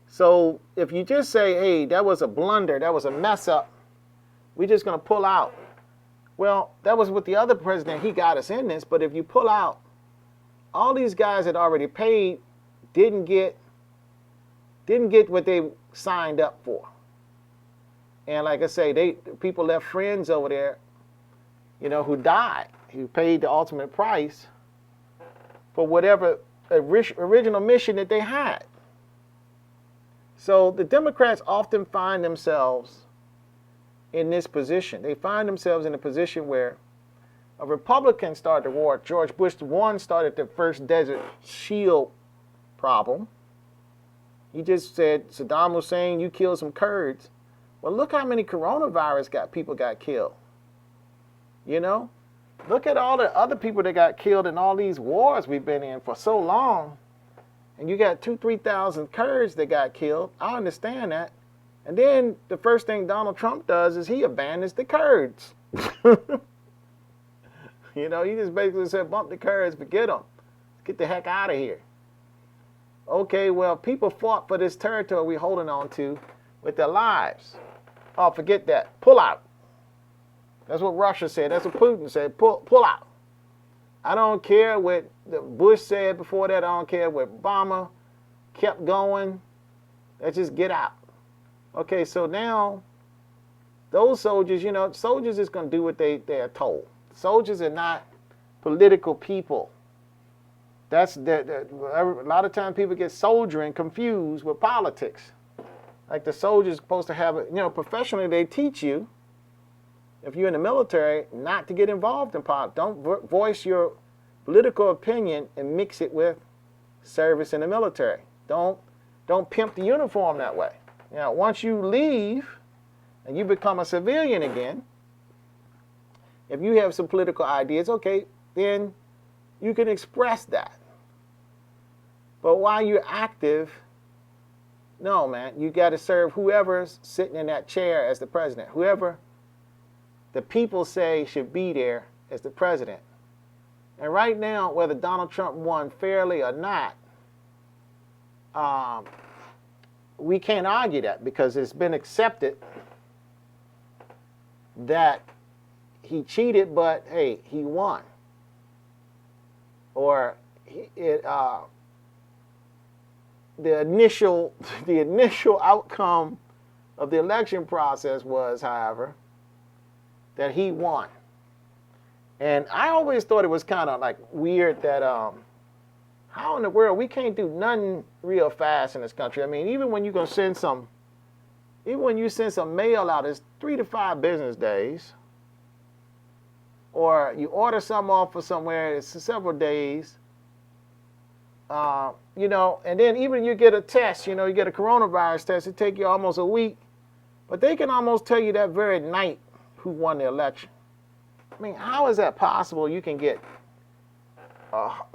So if you just say, hey, that was a blunder, that was a mess up, we're just going to pull out. Well, that was with the other president. He got us in this. But if you pull out, all these guys that already paid didn't get what they signed up for. And like I say, people left friends over there, you know, who died, who paid the ultimate price for whatever original mission that they had. So the Democrats often find themselves in this position. They find themselves in a position where a Republican started the war. George Bush I started the first Desert Shield problem. He just said, Saddam Hussein, you killed some Kurds. Well, look how many coronavirus people got killed. You know? Look at all the other people that got killed in all these wars we've been in for so long. And you got 2,000-3,000 Kurds that got killed. I understand that. And then the first thing Donald Trump does is he abandons the Kurds. You know, he just basically said, bump the Kurds, forget them. Get the heck out of here. Okay, well, people fought for this territory we're holding on to with their lives. Oh, forget that. Pull out. That's what Russia said. That's what Putin said. Pull out. I don't care what the Bush said before that. I don't care what Obama kept going. Let's just get out. Okay, so now those soldiers, you know, soldiers is going to do what they are told. Soldiers are not political people. That's a lot of times people get soldiering confused with politics. Like the soldier's supposed to have, you know, professionally they teach you, if you're in the military, not to get involved in politics. Don't voice your political opinion and mix it with service in the military. Don't pimp the uniform that way. You know, once you leave and you become a civilian again, if you have some political ideas, okay, then you can express that. But while you're active, no, man, you got to serve whoever's sitting in that chair as the president, whoever the people say should be there as the president. And right now, whether Donald Trump won fairly or not, we can't argue that because it's been accepted that he cheated, but hey, he won. Or the initial outcome of the election process was, however, that he won. And I always thought it was kind of like weird that how in the world we can't do nothing real fast in this country. I mean, even when you send some mail out, it's 3 to 5 business days. Or you order something off for somewhere, it's several days. You know, and then even you get a test, you know, you get a coronavirus test, it takes you almost a week. But they can almost tell you that very night who won the election. I mean, how is that possible? You can get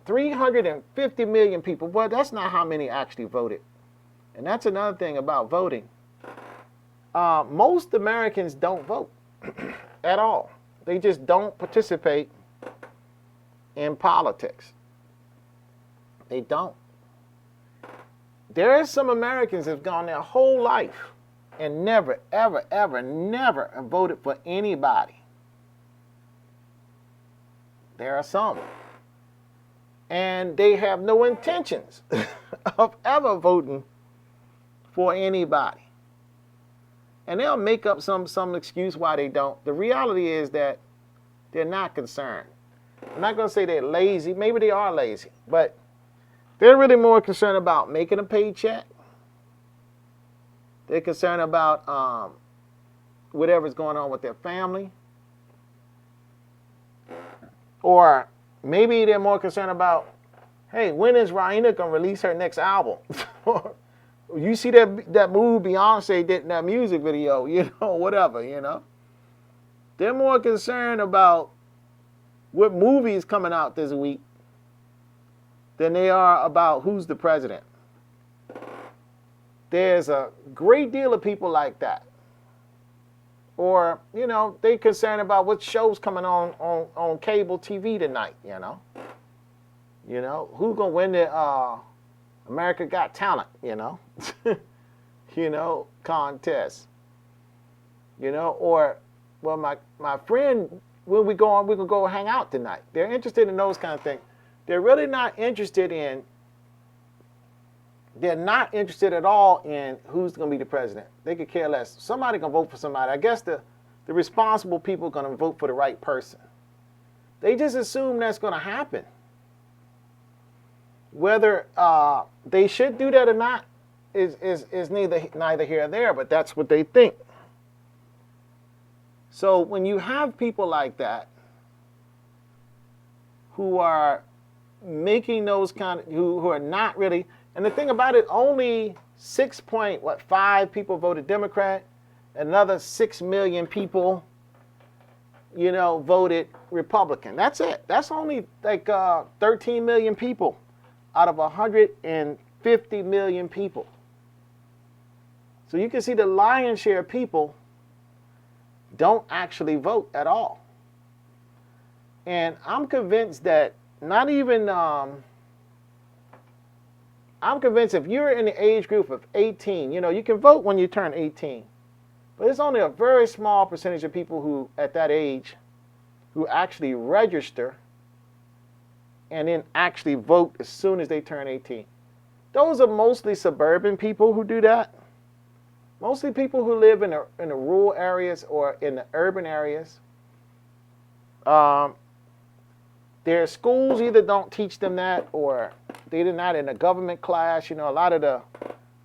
350 million people. Well, that's not how many actually voted. And that's another thing about voting. Most Americans don't vote at all. They just don't participate in politics. They don't. There are some Americans that have gone their whole life and never, ever, ever, never voted for anybody. There are some. And they have no intentions of ever voting for anybody. And they'll make up some excuse why they don't. The reality is that they're not concerned. I'm not going to say they're lazy. Maybe they are lazy. But they're really more concerned about making a paycheck. They're concerned about whatever's going on with their family. Or maybe they're more concerned about, hey, when is Raina going to release her next album? You see that movie Beyonce did in that music video, you know, whatever, you know. They're more concerned about what movie is coming out this week than they are about who's the president. There's a great deal of people like that. Or, you know, they're concerned about what show's coming on cable TV tonight, you know. You know, who's going to win the America Got Talent, you know. You know, contest. You know, or, well, my friend, when we go on, we can go hang out tonight. They're interested in those kind of things. They're really not interested in, they're not interested at all in who's going to be the president. They could care less. Somebody can vote for somebody. I guess the responsible people are going to vote for the right person. They just assume that's going to happen. Whether they should do that or not is neither here or there, but that's what they think. So when you have people like that who are making those kind of, who are not really, and the thing about it, only 6.5 people voted Democrat, another 6 million people, you know, voted Republican. That's it. That's only like 13 million people out of 150 million people. So you can see the lion's share of people don't actually vote at all. And I'm convinced that not even, I'm convinced if you're in the age group of 18, you know, you can vote when you turn 18. But it's only a very small percentage of people who, at that age, who actually register and then actually vote as soon as they turn 18. Those are mostly suburban people who do that. Mostly people who live in the rural areas or in the urban areas. Their schools either don't teach them that or they're not in a government class. You know, a lot of the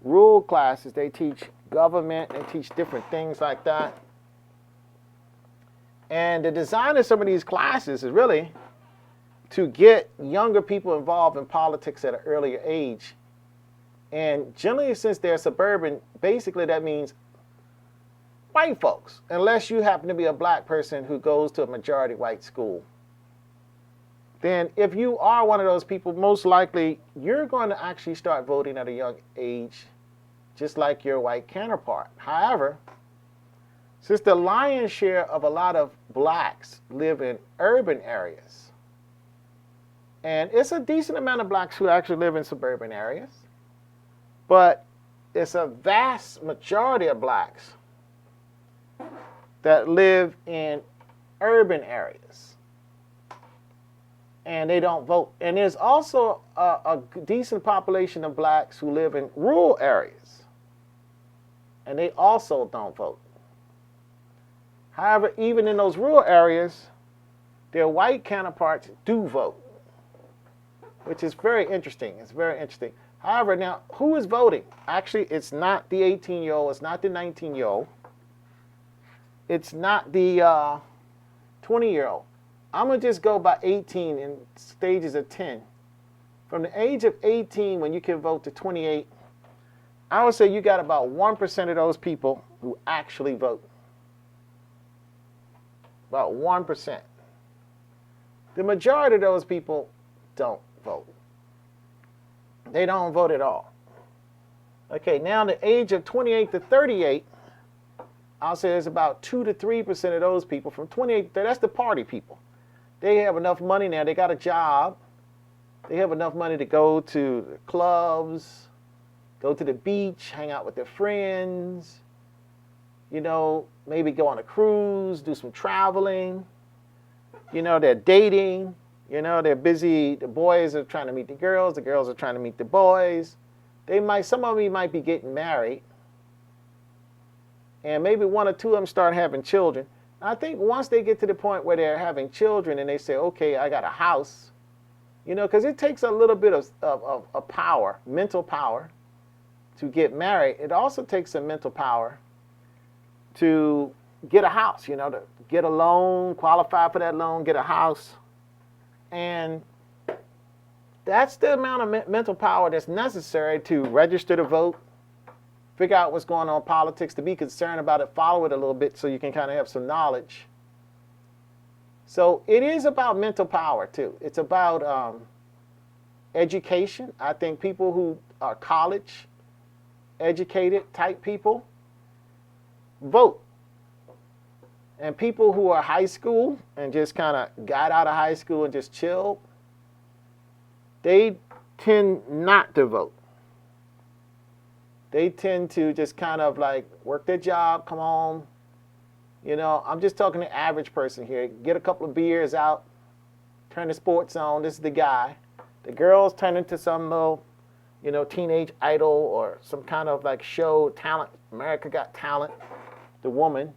rural classes, they teach government and teach different things like that. And the design of some of these classes is really to get younger people involved in politics at an earlier age. And generally, since they're suburban, basically that means white folks, unless you happen to be a black person who goes to a majority white school. Then if you are one of those people, most likely you're going to actually start voting at a young age, just like your white counterpart. However, since the lion's share of a lot of blacks live in urban areas, and it's a decent amount of blacks who actually live in suburban areas, but it's a vast majority of blacks that live in urban areas and they don't vote. And there's also a decent population of blacks who live in rural areas and they also don't vote. However, even in those rural areas, their white counterparts do vote, which is very interesting. It's very interesting. However, now, who is voting? Actually, it's not the 18-year-old. It's not the 19-year-old. It's not the 20-year-old. I'm going to just go by 18 in stages of 10. From the age of 18, when you can vote, to 28, I would say you got about 1% of those people who actually vote. About 1%. The majority of those people don't vote. They don't vote at all. Okay, now the age of 28 to 38, I'll say there's about 2 to 3% of those people from 28 to 30. That's the party people. They have enough money now. They got a job. They have enough money to go to the clubs, go to the beach, hang out with their friends, you know, maybe go on a cruise, do some traveling. You know, they're dating. You know, they're busy. The boys are trying to meet the girls are trying to meet the boys. Some of them might be getting married. And maybe 1 or 2 of them start having children. I think once they get to the point where they're having children and they say, okay, I got a house, you know, because it takes a little bit of power, mental power, to get married. It also takes some mental power to get a house, you know, to get a loan, qualify for that loan, get a house. And that's the amount of mental power that's necessary to register to vote, figure out what's going on in politics, to be concerned about it, follow it a little bit so you can kind of have some knowledge. So it is about mental power too. It's about education. I think people who are college educated type people vote. And people who are high school and just kind of got out of high school and just chilled, they tend not to vote. They tend to just kind of like work their job, come home. You know, I'm just talking to the average person here. Get a couple of beers out, turn the sports on. This is the guy. The girls turn into some little, you know, teenage idol or some kind of like show, talent. America Got Talent. The woman.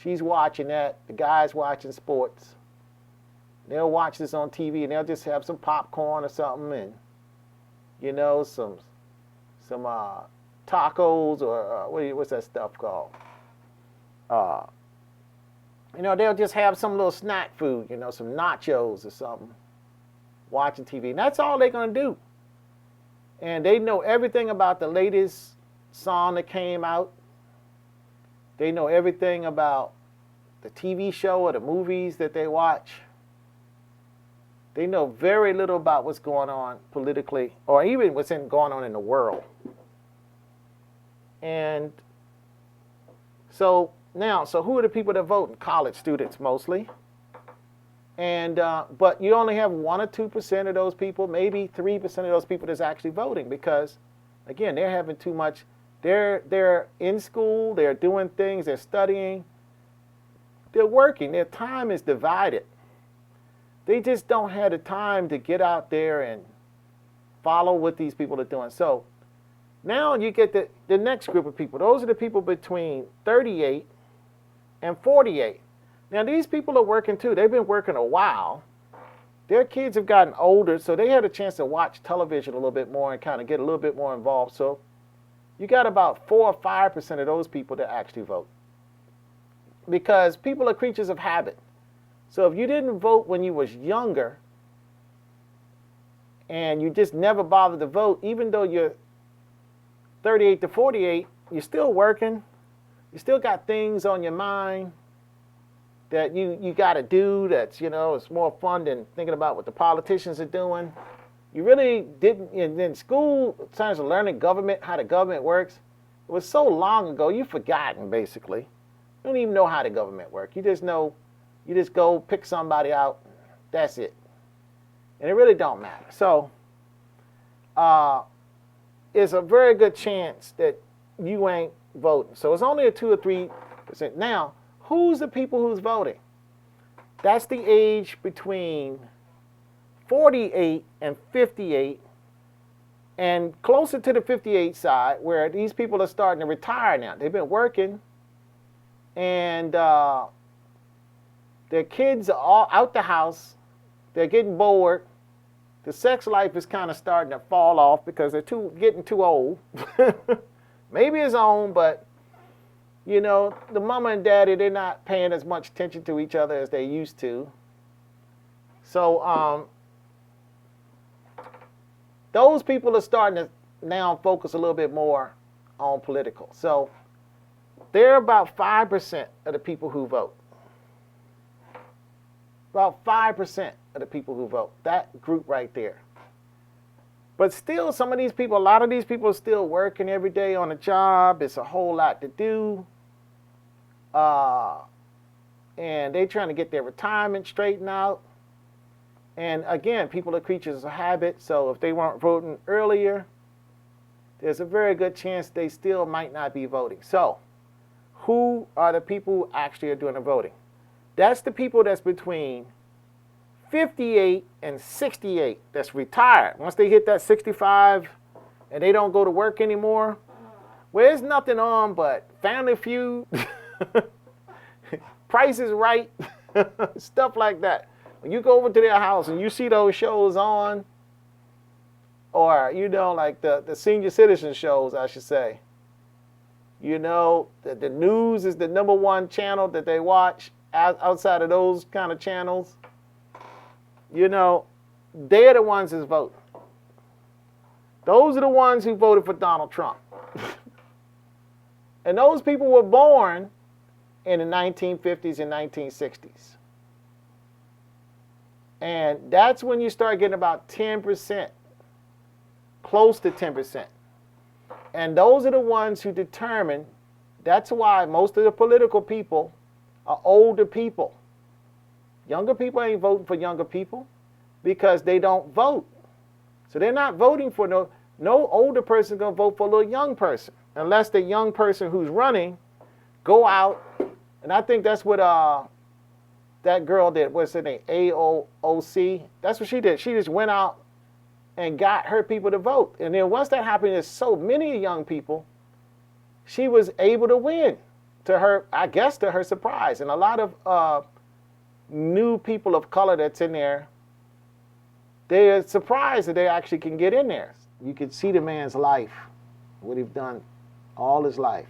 She's watching that. The guy's watching sports. They'll watch this on TV and they'll just have some popcorn or something and, you know, some tacos or what's that stuff called? You know, they'll just have some little snack food, you know, some nachos or something, watching TV. And that's all they're going to do. And they know everything about the latest song that came out. They know everything about the TV show or the movies that they watch. They know very little about what's going on politically or even what's going on in the world. And So now, so who are the people that vote? College students mostly. And but you only have 1 or 2% of those people, maybe 3% of those people that's actually voting, because, again, they're having too much. They're in school, they're doing things, they're studying, they're working. Their time is divided. They just don't have the time to get out there and follow what these people are doing. So now you get the next group of people. Those are the people between 38 and 48. Now, these people are working too. They've been working a while. Their kids have gotten older, so they had a chance to watch television a little bit more and kind of get a little bit more involved. So you got about 4 or 5% of those people that actually vote. Because people are creatures of habit. So if you didn't vote when you was younger and you just never bothered to vote, even though you're 38 to 48, you're still working. You still got things on your mind that you got to do that's, it's more fun than thinking about what the politicians are doing. You really didn't, in school, in terms of learning government, how the government works, it was so long ago, you've forgotten, basically. You don't even know how the government works. You just know, you just go pick somebody out, that's it. And it really don't matter. So, it's a very good chance that you ain't voting. So it's only a 2 or 3%. Now, who's the people who's voting? That's the age between 48 and 58, and closer to the 58 side, where these people are starting to retire now. They've been working, and their kids are all out the house. They're getting bored. The sex life is kind of starting to fall off because they're getting too old. Maybe it's on, but the mama and daddy, they're not paying as much attention to each other as they used to. So those people are starting to now focus a little bit more on political. So they're about 5% of the people who vote. About 5% of the people who vote. That group right there. But still, some of these people, a lot of these people are still working every day on a job. It's a whole lot to do. And they're trying to get their retirement straightened out. And again, people are creatures of habit. So if they weren't voting earlier, there's a very good chance they still might not be voting. So who are the people who actually are doing the voting? That's the people that's between 58 and 68 that's retired. Once they hit that 65 and they don't go to work anymore, well, there's nothing on but Family Feud, Price is Right, stuff like that. When you go over to their house and you see those shows on, or, like the senior citizen shows, I should say, the news is the #1 channel that they watch. Outside of those kind of channels, they're the ones who vote. Those are the ones who voted for Donald Trump. And those people were born in the 1950s and 1960s. And that's when you start getting about 10%, close to 10%. And those are the ones who determine, that's why most of the political people are older people. Younger people ain't voting for younger people because they don't vote. So they're not voting for no older person is going to vote for a little young person unless the young person who's running go out. And I think that's what that girl did. What's her name? AOC. That's what she did. She just went out and got her people to vote. And then once that happened, there's so many young people, she was able to win. To her, I guess, to her surprise. And a lot of new people of color that's in there, they're surprised that they actually can get in there. You can see the man's life, what he's done all his life.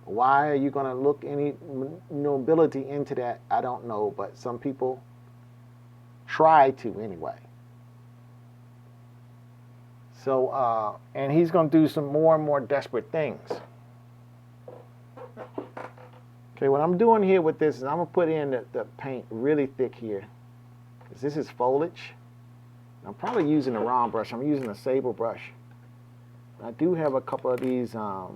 Why are you going to look any nobility into that? I don't know, but some people try to anyway. So, and he's going to do some more and more desperate things. Okay, what I'm doing here with this is I'm going to put in the paint really thick here. Because this is foliage. I'm probably using the wrong brush. I'm using a sable brush. I do have a couple of these, I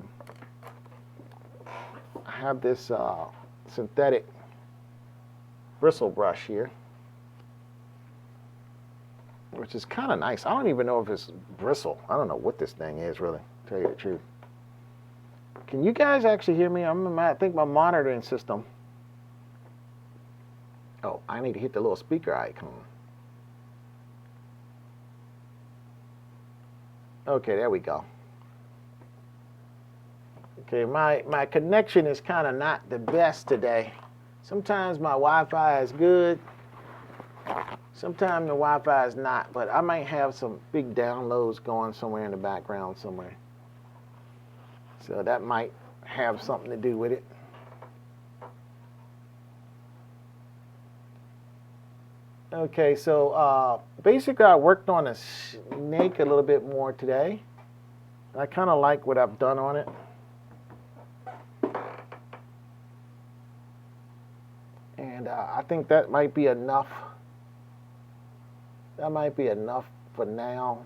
have this synthetic bristle brush here, which is kind of nice. I don't even know if it's bristle. I don't know what this thing is, really, to tell you the truth. Can you guys actually hear me? I think my monitoring system. Oh, I need to hit the little speaker icon. Okay, there we go. Okay, my connection is kind of not the best today. Sometimes my Wi-Fi is good. Sometimes the Wi-Fi is not, but I might have some big downloads going somewhere in the background somewhere. So that might have something to do with it. Okay, so basically I worked on a snake a little bit more today. I kind of like what I've done on it. And I think that might be enough. That might be enough for now.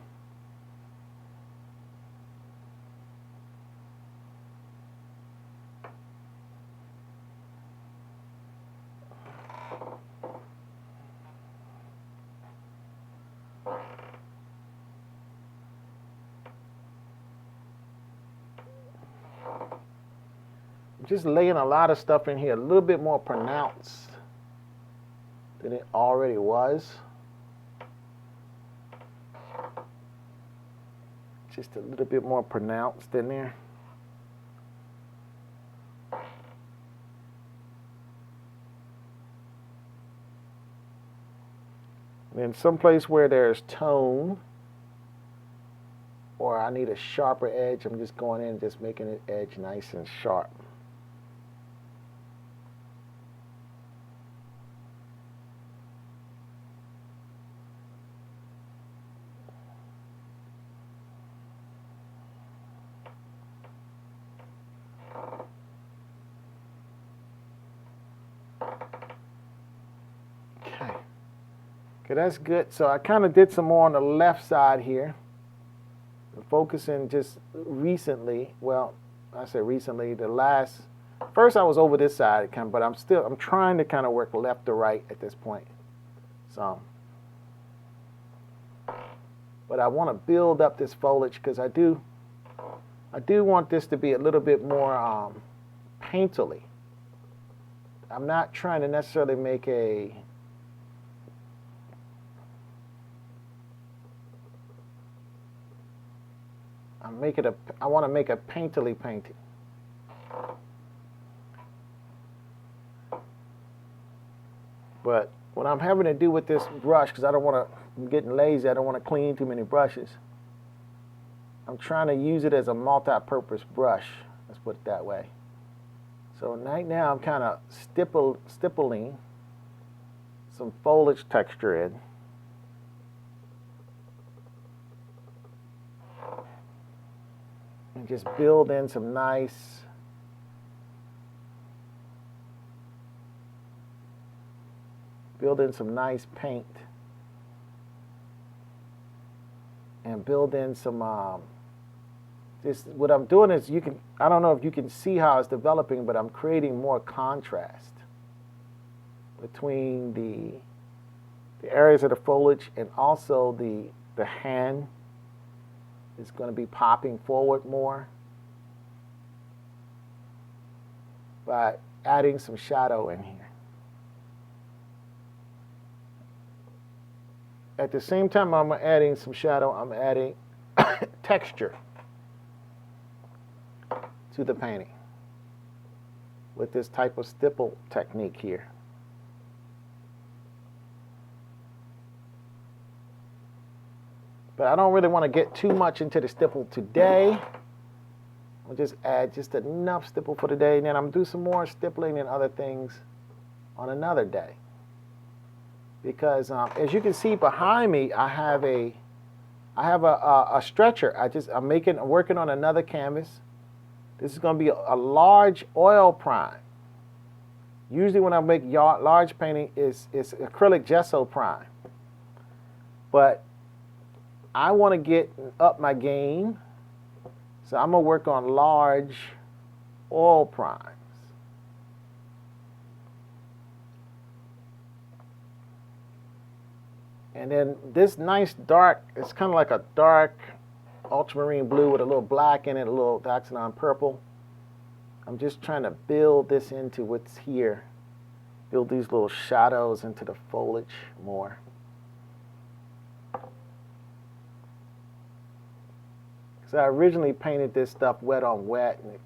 Just laying a lot of stuff in here, a little bit more pronounced than it already was. Just a little bit more pronounced in there. And someplace where there's tone, or I need a sharper edge, I'm just going in and just making the edge nice and sharp. Okay, that's good. So I kind of did some more on the left side here. Focusing just recently, well, I say recently, first I was over this side, but I'm trying to kind of work left to right at this point. So, but I want to build up this foliage because I do want this to be a little bit more painterly. I'm not trying to necessarily make I want to make a painterly painting. But what I'm having to do with this brush, because I'm getting lazy, I don't want to clean too many brushes. I'm trying to use it as a multi-purpose brush. Let's put it that way. So right now I'm kind of stippling some foliage texture in. And just build in some nice paint. And build in some what I'm doing is I don't know if you can see how it's developing, but I'm creating more contrast between the areas of the foliage, and also the hand is going to be popping forward more by adding some shadow in here. At the same time I'm adding some shadow, I'm adding texture to the painting with this type of stipple technique here. But I don't really want to get too much into the stipple today. I'll just add just enough stipple for today, and then I'm going to do some more stippling and other things on another day. Because as you can see behind me, I have a stretcher. I'm working on another canvas. This is going to be a large oil prime. Usually when I make large painting, it's acrylic gesso prime. But I want to get up my game, so I'm going to work on large oil primes. And then this nice dark, it's kind of like a dark ultramarine blue with a little black in it, a little dioxazine purple. I'm just trying to build this into what's here. Build these little shadows into the foliage more. Because I originally painted this stuff wet on wet. And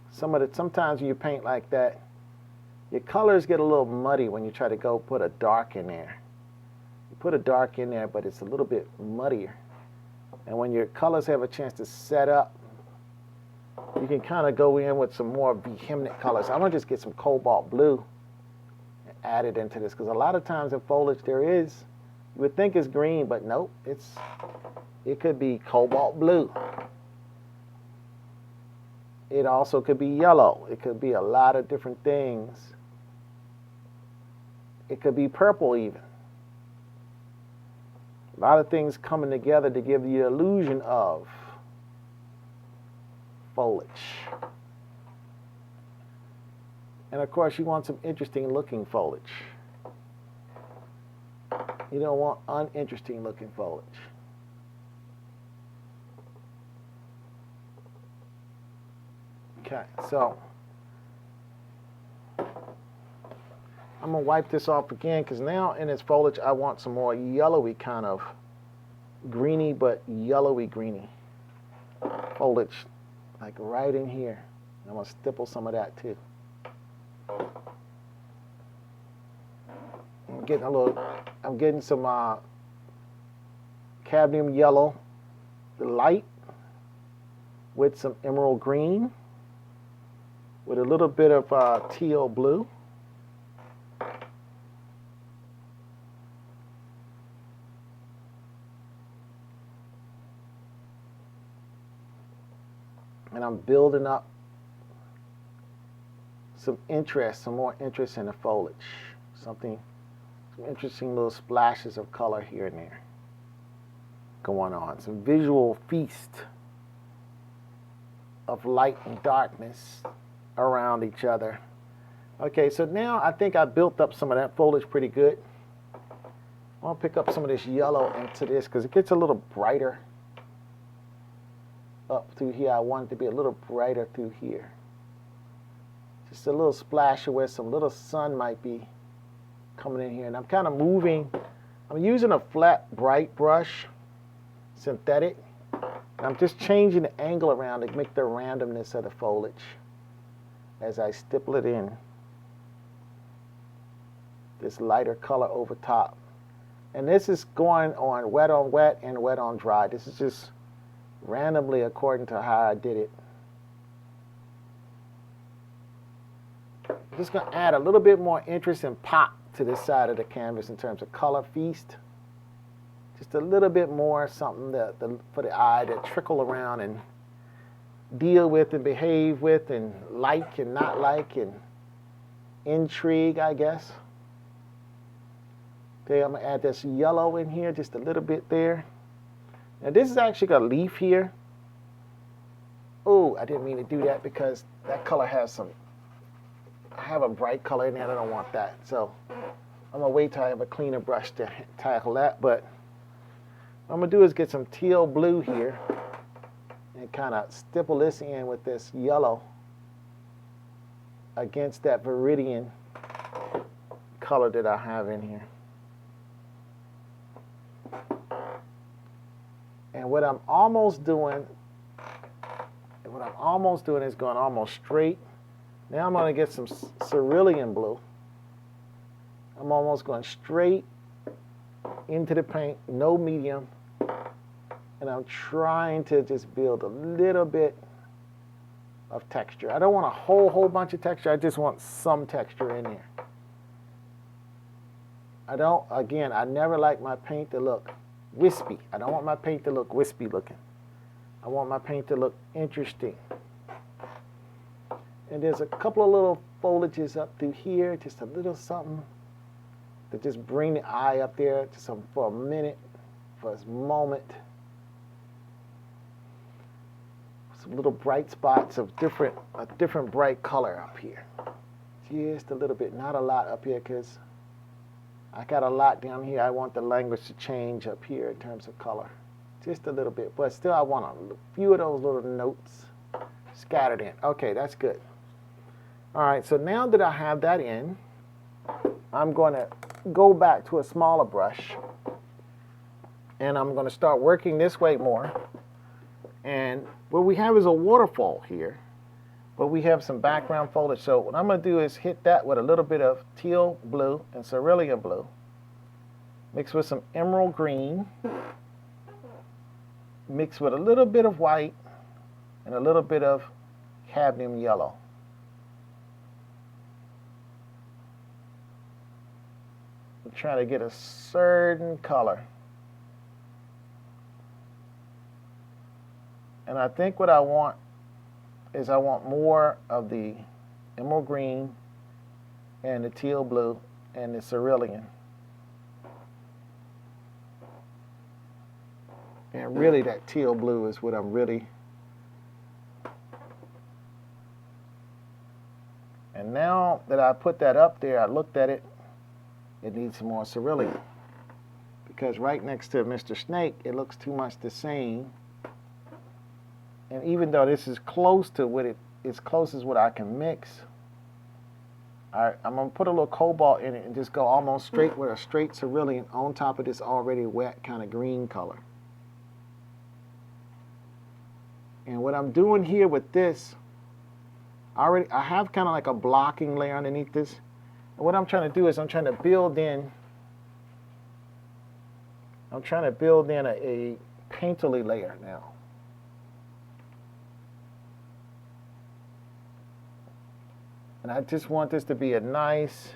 sometimes when you paint like that, your colors get a little muddy when you try to go put a dark in there. You put a dark in there, but it's a little bit muddier. And when your colors have a chance to set up, you can kind of go in with some more vehement colors. I'm going to just get some cobalt blue and add it into this, because a lot of times in foliage you would think it's green, but nope, it could be cobalt blue. It also could be yellow. It could be a lot of different things. It could be purple even. A lot of things coming together to give you the illusion of foliage. And of course, you want some interesting looking foliage. You don't want uninteresting looking foliage. Okay, so I'm going to wipe this off again, because now in its foliage I want some more yellowy kind of greeny, but yellowy greeny foliage, like right in here. I'm going to stipple some of that too. I'm getting some cadmium yellow, the light, with some emerald green, with a little bit of teal blue. And I'm building up some more interest in the foliage. Some interesting little splashes of color here and there going on. Some visual feast of light and darkness around each other. Okay, so now I think I built up some of that foliage pretty good. I'll pick up some of this yellow into this, because it gets a little brighter up through here. I want it to be a little brighter through here. Just a little splash of where some little sun might be coming in here. And I'm kind of moving. I'm using a flat, bright brush, synthetic. And I'm just changing the angle around to make the randomness of the foliage as I stipple it in. This lighter color over top. And this is going on wet and wet on dry. This is just randomly according to how I did it. I'm just going to add a little bit more interest and pop to this side of the canvas in terms of color feast. Just a little bit more something for the eye to trickle around and deal with and behave with and like and not like and intrigue, I guess. Okay, I'm going to add this yellow in here, just a little bit there. Now this is actually got a leaf here. Oh, I didn't mean to do that, because that color has I have a bright color in there and I don't want that. So I'm going to wait till I have a cleaner brush to tackle that. But what I'm going to do is get some teal blue here and kind of stipple this in with this yellow against that viridian color that I have in here. And what I'm almost doing is going almost straight. Now I'm going to get some cerulean blue. I'm almost going straight into the paint, no medium. And I'm trying to just build a little bit of texture. I don't want a whole bunch of texture. I just want some texture in there. I never like my paint to look wispy. I don't want my paint to look wispy looking. I want my paint to look interesting. And there's a couple of little foliages up through here, just a little something to just bring the eye up there for a minute, for a moment. Some little bright spots of a different bright color up here. Just a little bit, not a lot up here, because I got a lot down here. I want the language to change up here in terms of color. Just a little bit. But still, I want a few of those little notes scattered in. Okay, that's good. All right, so now that I have that in, I'm going to go back to a smaller brush. And I'm going to start working this way more. And what we have is a waterfall here. But we have some background foliage. So what I'm going to do is hit that with a little bit of teal blue and cerulean blue. Mixed with some emerald green. Mixed with a little bit of white and a little bit of cadmium yellow. I'm trying to get a certain color. And I think what I want is I want more of the emerald green and the teal blue and the cerulean. And really that teal blue is what I'm really. And now that I put that up there, I looked at it, it needs some more cerulean. Because right next to Mr. Snake, it looks too much the same. And even though this is close to what it's close as what I can mix, I'm going to put a little cobalt in it and just go almost straight with a straight cerulean on top of this already wet kind of green color. And what I'm doing here with this, I have kind of like a blocking layer underneath this. And what I'm trying to do is I'm trying to build in a painterly layer now. And I just want this to be a nice,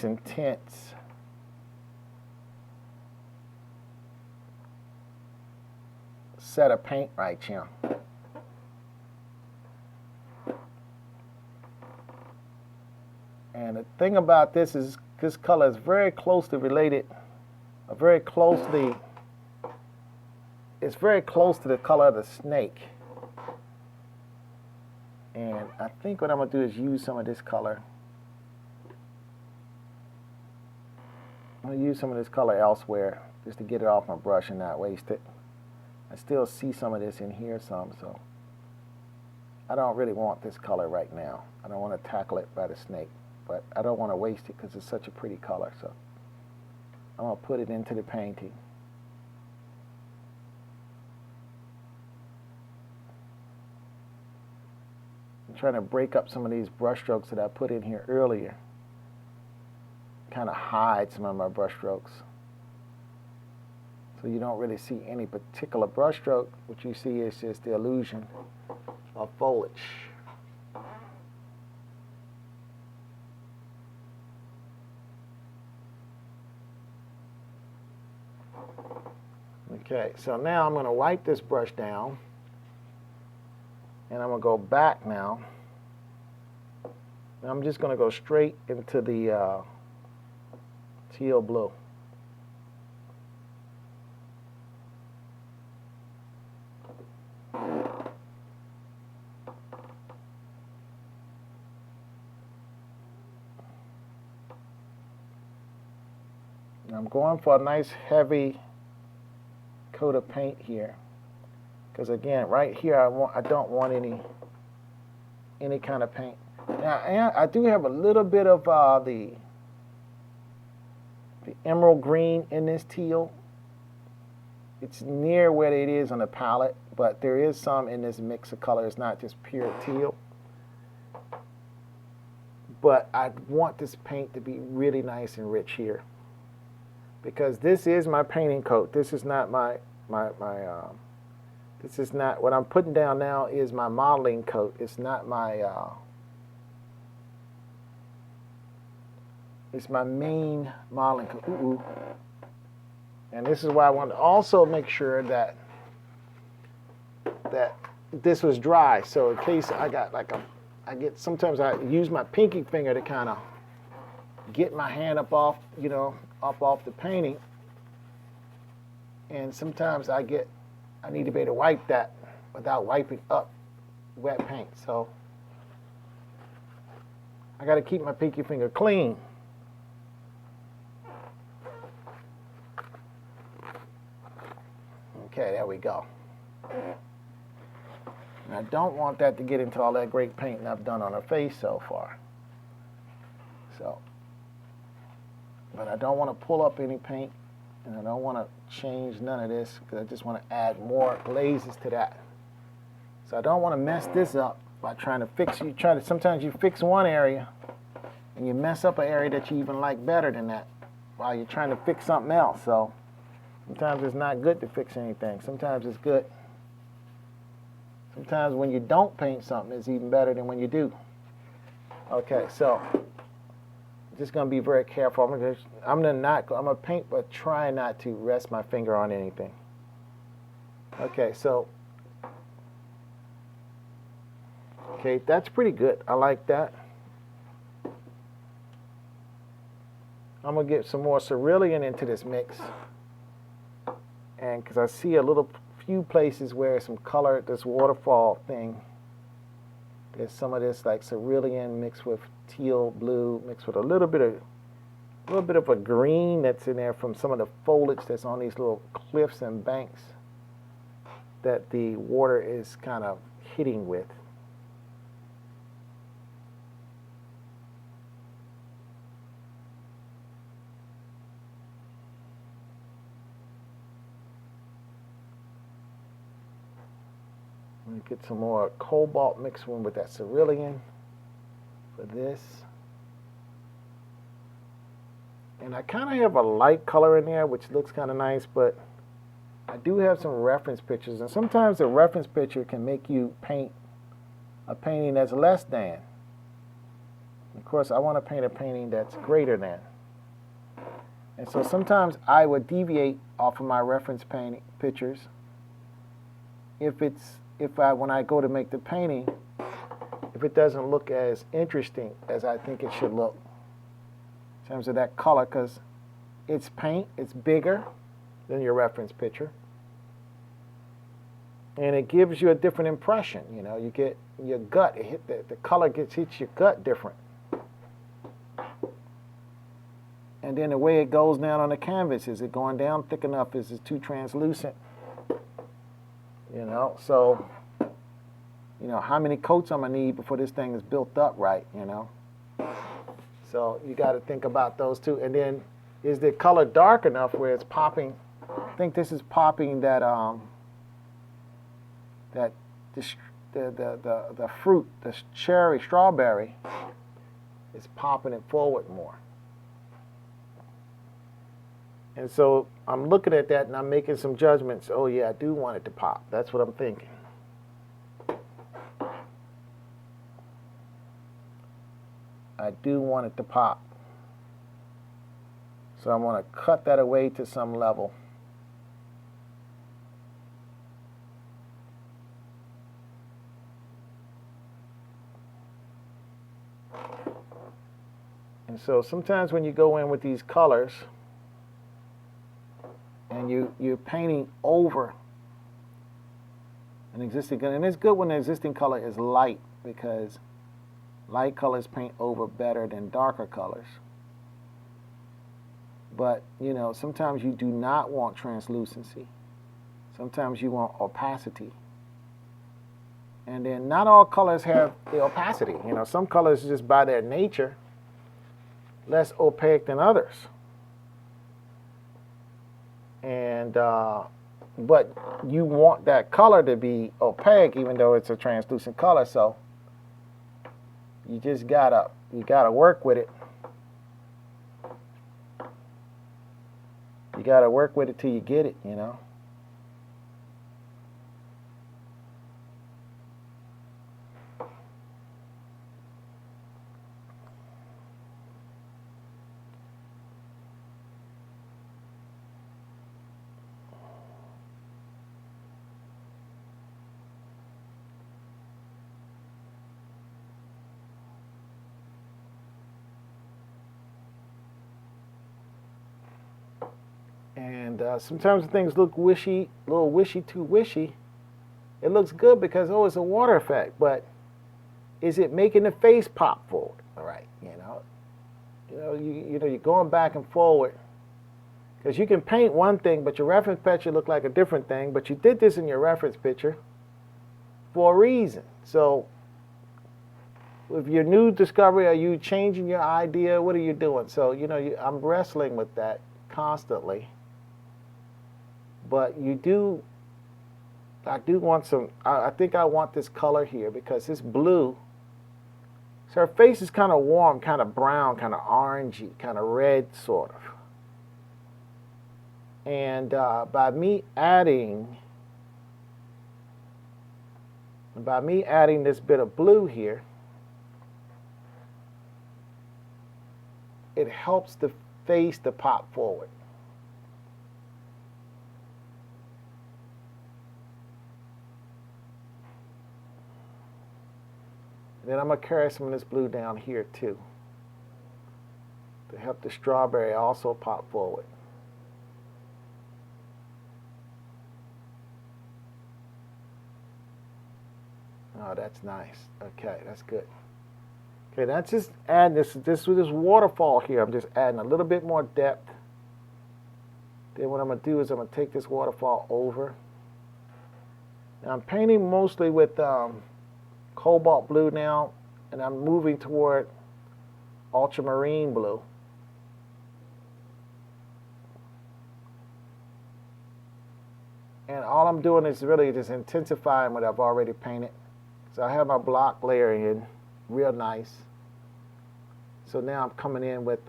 intense set of paint right here. And the thing about this is this color is very closely related, it's very close to the color of the snake. And I think what I'm going to do is use some of this color. I'm going to use some of this color elsewhere just to get it off my brush and not waste it. I still see some of this in here some, so I don't really want this color right now. I don't want to tackle it by the snake, but I don't want to waste it because it's such a pretty color. So I'm going to put it into the painting. I'm trying to break up some of these brush strokes that I put in here earlier. Kind of hide some of my brush strokes. So you don't really see any particular brush stroke. What you see is just the illusion of foliage. Okay, so now I'm going to wipe this brush down. And I'm going to go back now. And I'm just going to go straight into the teal blue. And I'm going for a nice heavy coat of paint here. Because again, right here, I don't want any kind of paint. Now, I do have a little bit of the emerald green in this teal. It's near where it is on the palette, but there is some in this mix of color. It's not just pure teal. But I want this paint to be really nice and rich here. Because this is my painting coat. This is not this is not, what I'm putting down now is my modeling coat. It's not my, it's my main modeling coat. Ooh. And this is why I want to also make sure that this was dry. So in case I got like sometimes I use my pinky finger to kind of get my hand up off, up off the painting. And sometimes I need to be able to wipe that without wiping up wet paint. So I got to keep my pinky finger clean. Okay, there we go. And I don't want that to get into all that great painting I've done on her face so far. So, but I don't want to pull up any paint, and I don't want to change none of this, because I just want to add more glazes to that. So I don't want to mess this up by trying to fix. Sometimes you fix one area, and you mess up an area that you even like better than that, while you're trying to fix something else. So sometimes it's not good to fix anything. Sometimes it's good. Sometimes when you don't paint something, it's even better than when you do. Okay, so just going to be very careful. I'm gonna paint, but try not to rest my finger on anything. Okay, so that's pretty good. I like that. I'm gonna get some more cerulean into this mix, and because I see a few places where some color, this waterfall thing. There's some of this like cerulean mixed with teal blue, mixed with a little bit of a green that's in there from some of the foliage that's on these little cliffs and banks that the water is kind of hitting with. Get some more cobalt mixed in with that cerulean for this. And I kind of have a light color in there, which looks kind of nice, but I do have some reference pictures. And sometimes a reference picture can make you paint a painting that's less than. Of course, I want to paint a painting that's greater than. And so sometimes I would deviate off of my reference painting pictures when I go to make the painting, if it doesn't look as interesting as I think it should look in terms of that color, because it's paint, it's bigger than your reference picture, and it gives you a different impression. You know, you get your gut, the color hits your gut different. And then the way it goes down on the canvas, is it going down thick enough? Is it too translucent? You know, so, you know, how many coats I'm going to need before this thing is built up right, you know? So you got to think about those two. And then, is the color dark enough where it's popping? I think this is popping that, the fruit, the cherry, strawberry, is popping it forward more. And so I'm looking at that and I'm making some judgments. Oh yeah, I do want it to pop. That's what I'm thinking. I do want it to pop. So I want to cut that away to some level. And so sometimes when you go in with these colors, and you're painting over an existing color, and it's good when the existing color is light, because light colors paint over better than darker colors. But, you know, sometimes you do not want translucency. Sometimes you want opacity. And then not all colors have the opacity. You know, some colors just by their nature less opaque than others. And but you want that color to be opaque, even though it's a translucent color. So you just gotta work with it. You gotta work with it till you get it, you know. And sometimes things look wishy, a little wishy, too wishy. it looks good because, oh, it's a water effect, but is it making the face pop forward? All right, you're going back and forward. Because you can paint one thing, but your reference picture look like a different thing, but you did this in your reference picture for a reason. So with your new discovery, are you changing your idea? What are you doing? So, I'm wrestling with that constantly. But I do want I think I want this color here because this blue, so her face is kind of warm, kind of brown, kind of orangey, kind of red sort of. And by me adding this bit of blue here, it helps the face to pop forward. And then I'm going to carry some of this blue down here too, to help the strawberry also pop forward. Oh, that's nice. Okay, that's good. Okay, that's just adding this waterfall here. I'm just adding a little bit more depth. Then what I'm going to do is I'm going to take this waterfall over. Now I'm painting mostly with cobalt blue now, and I'm moving toward ultramarine blue. And all I'm doing is really just intensifying what I've already painted. So I have my block layer in, real nice. So now I'm coming in with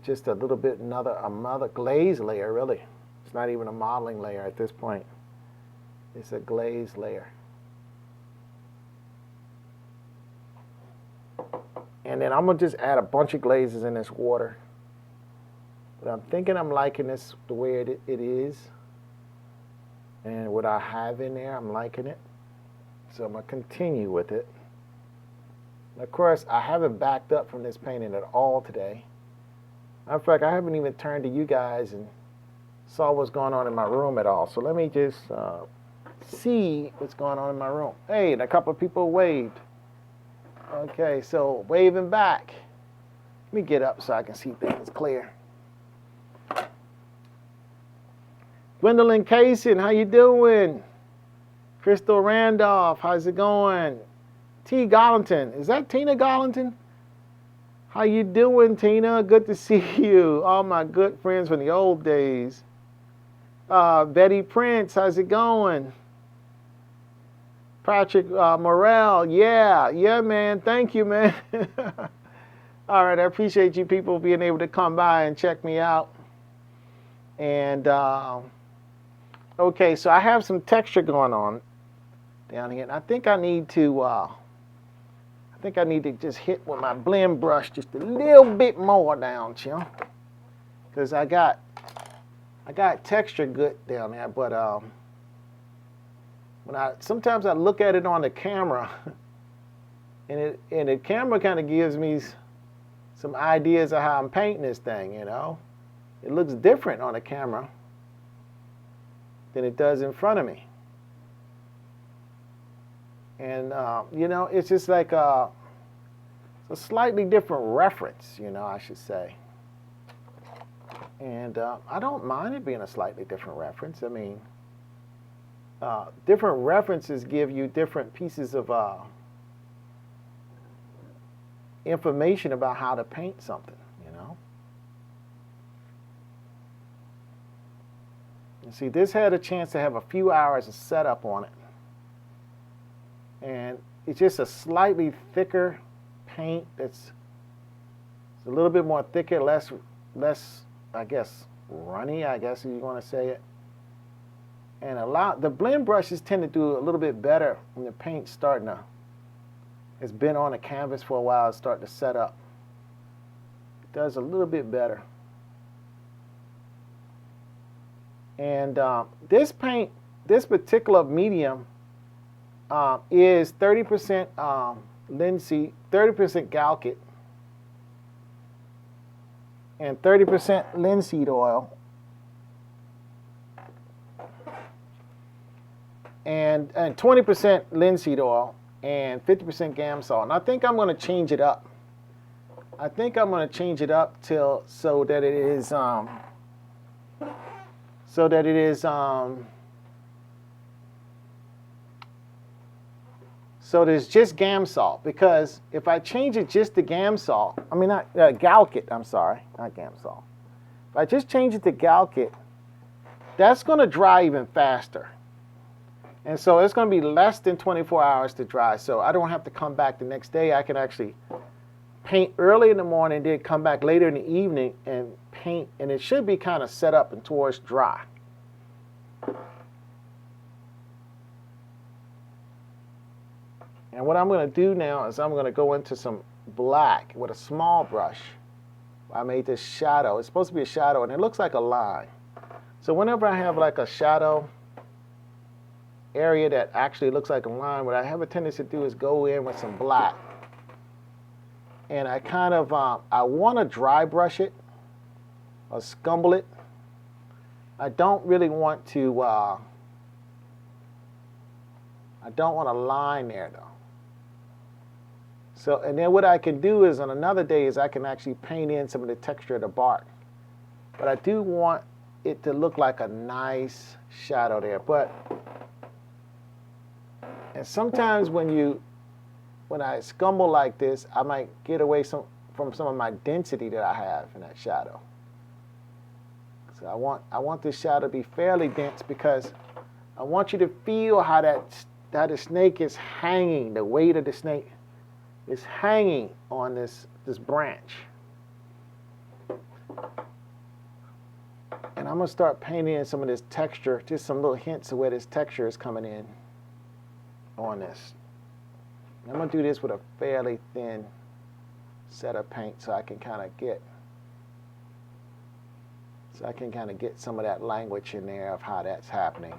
just a little bit another glaze layer, really. It's not even a modeling layer at this point. It's a glaze layer. And then I'm going to just add a bunch of glazes in this water. But I'm thinking I'm liking this the way it is. And what I have in there, I'm liking it. So I'm going to continue with it. And of course, I haven't backed up from this painting at all today. In fact, I haven't even turned to you guys and saw what's going on in my room at all. So let me just see what's going on in my room. Hey, and a couple of people waved. Okay, so waving back. Let me get up so I can see things clear. Gwendolyn Kaysen, how you doing? Crystal Randolph, how's it going? T. Gollington, is that Tina Gollington? How you doing, Tina? Good to see you. All my good friends from the old days. Betty Prince, how's it going? Patrick Morrell, yeah, man. Thank you, man. All right, I appreciate you people being able to come by and check me out. And okay, so I have some texture going on down here, and I think I need to just hit with my blend brush just a little bit more down, Chim, because I got texture good down there, but sometimes I look at it on the camera, and the camera kind of gives me some ideas of how I'm painting this thing. It looks different on the camera than it does in front of me. And, it's just like a slightly different reference, I should say. And I don't mind it being a slightly different reference. I mean, different references give you different pieces of information about how to paint something, You see, this had a chance to have a few hours of setup on it. And it's just a slightly thicker paint that's a little bit more thicker, less, I guess, runny, I guess you want to say it. And the blend brushes tend to do a little bit better when the paint's it's been on the canvas for a while, it's starting to set up. It does a little bit better. And this particular medium is 30% linseed, 30% galkit, and 30% linseed oil. and 20% linseed oil and 50% Gamsol. And I think I'm going to change it up. I think I'm going to change it up till so that it is so there's just Gamsol, because if I change it just to Gamsol, I mean not Galkit, I'm sorry, not Gamsol. If I just change it to Galkit, that's going to dry even faster. And so it's going to be less than 24 hours to dry. So I don't have to come back the next day. I can actually paint early in the morning, then come back later in the evening and paint. And it should be kind of set up and towards dry. And what I'm going to do now is I'm going to go into some black with a small brush. I made this shadow. It's supposed to be a shadow, and it looks like a line. So whenever I have like a shadow area that actually looks like a line, what I have a tendency to do is go in with some black. And I kind of, I want to dry brush it or scumble it. I don't really want to, I don't want a line there though. So, and then what I can do is on another day is I can actually paint in some of the texture of the bark. But I do want it to look like a nice shadow there. And sometimes when I scumble like this, I might get away from some of my density that I have in that shadow. So I want this shadow to be fairly dense, because I want you to feel how the snake is hanging, the weight of the snake is hanging on this branch. And I'm going to start painting in some of this texture, just some little hints of where this texture is coming in on this. I'm going to do this with a fairly thin set of paint so I can kind of get some of that language in there of how that's happening.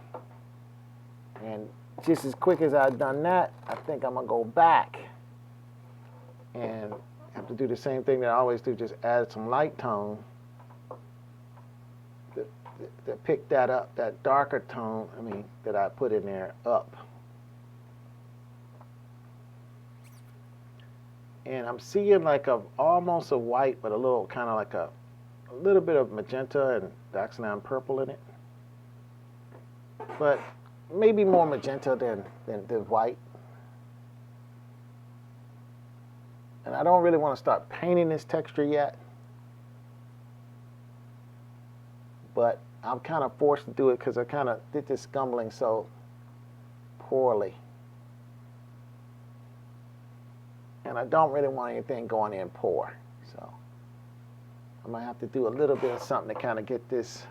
And just as quick as I've done that, I think I'm going to go back and have to do the same thing that I always do, just add some light tone to pick that up, that darker tone, that I put in there up. And I'm seeing like almost a white, but a little kind of like a little bit of magenta and Daxanan purple in it. But maybe more magenta than white. And I don't really want to start painting this texture yet. But I'm kind of forced to do it because I kind of did this scumbling so poorly. And I don't really want anything going in poor. So I'm going to have to do a little bit of something to kind of get this.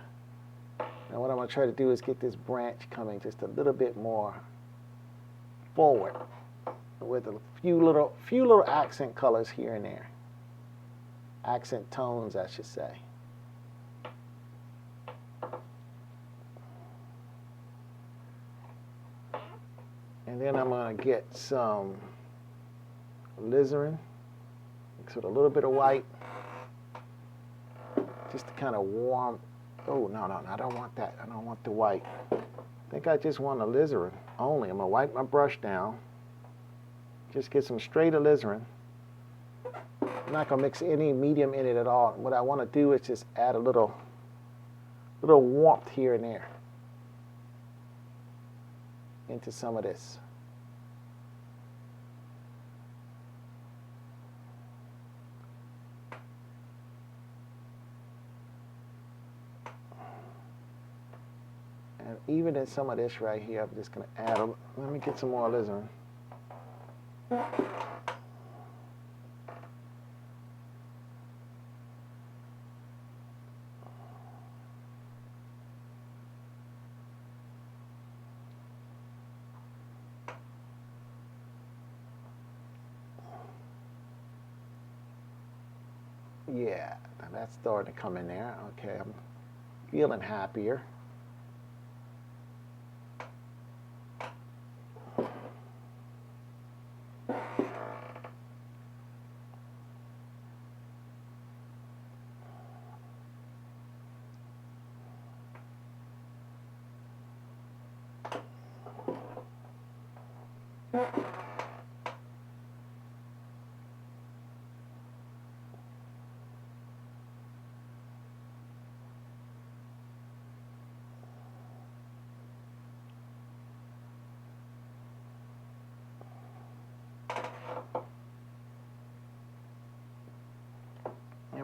And what I'm going to try to do is get this branch coming just a little bit more forward with a few little accent colors here and there. Accent tones, I should say. And then I'm going to get some alizarin, mix with a little bit of white, just to kind of warm. Oh, no, I don't want that. I don't want the white. I think I just want alizarin only. I'm going to wipe my brush down. Just get some straight alizarin. I'm not going to mix any medium in it at all. What I want to do is just add a little warmth here and there into some of this. And even in some of this right here, I'm just going to add let me get some more alizarin. Yeah, that's starting to come in there. Okay, I'm feeling happier. And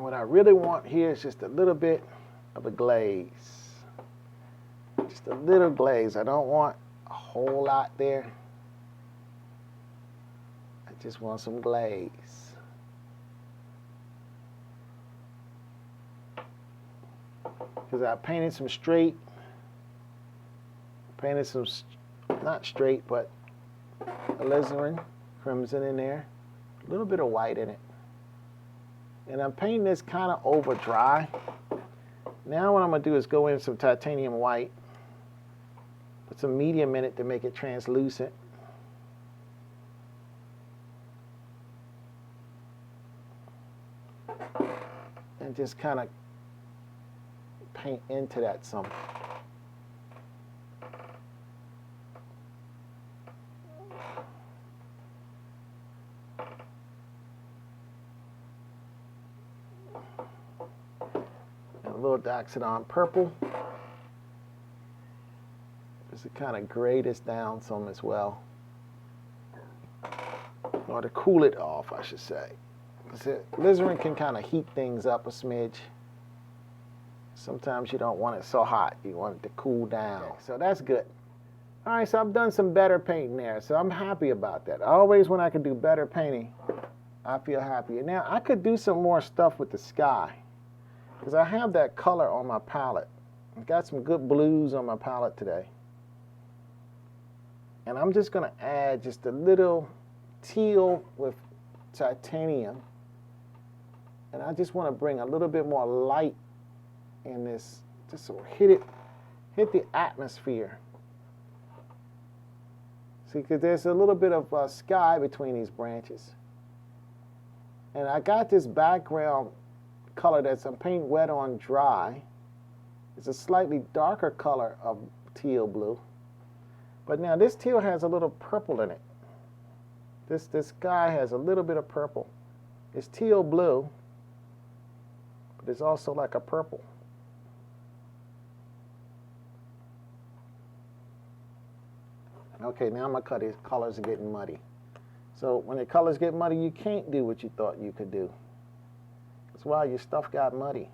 what I really want here is just a little bit of a glaze. Just a little glaze. I don't want a whole lot there. I just want some glaze. Because I painted some straight, painted some, not straight, but alizarin, crimson in there, a little bit of white in it. And I'm painting this kind of over dry. Now what I'm going to do is go in some titanium white, put some medium in it to make it translucent. And just kind of paint into that some. And a little Doxodon purple. Just to kind of gray this down some as well. Or to cool it off, I should say. Alizarin can kind of heat things up a smidge. Sometimes you don't want it so hot. You want it to cool down. Okay, so that's good. All right, so I've done some better painting there, so I'm happy about that. Always when I can do better painting, I feel happier. Now, I could do some more stuff with the sky, because I have that color on my palette. I've got some good blues on my palette today. And I'm just going to add just a little teal with titanium. And I just want to bring a little bit more light in this, just so hit the atmosphere. See, because there's a little bit of sky between these branches. And I got this background color that's I'm painting wet on dry. It's a slightly darker color of teal blue. But now this teal has a little purple in it. This sky has a little bit of purple. It's teal blue, but it's also like a purple. Okay, now my colors are getting muddy. So when the colors get muddy, you can't do what you thought you could do. That's why your stuff got muddy.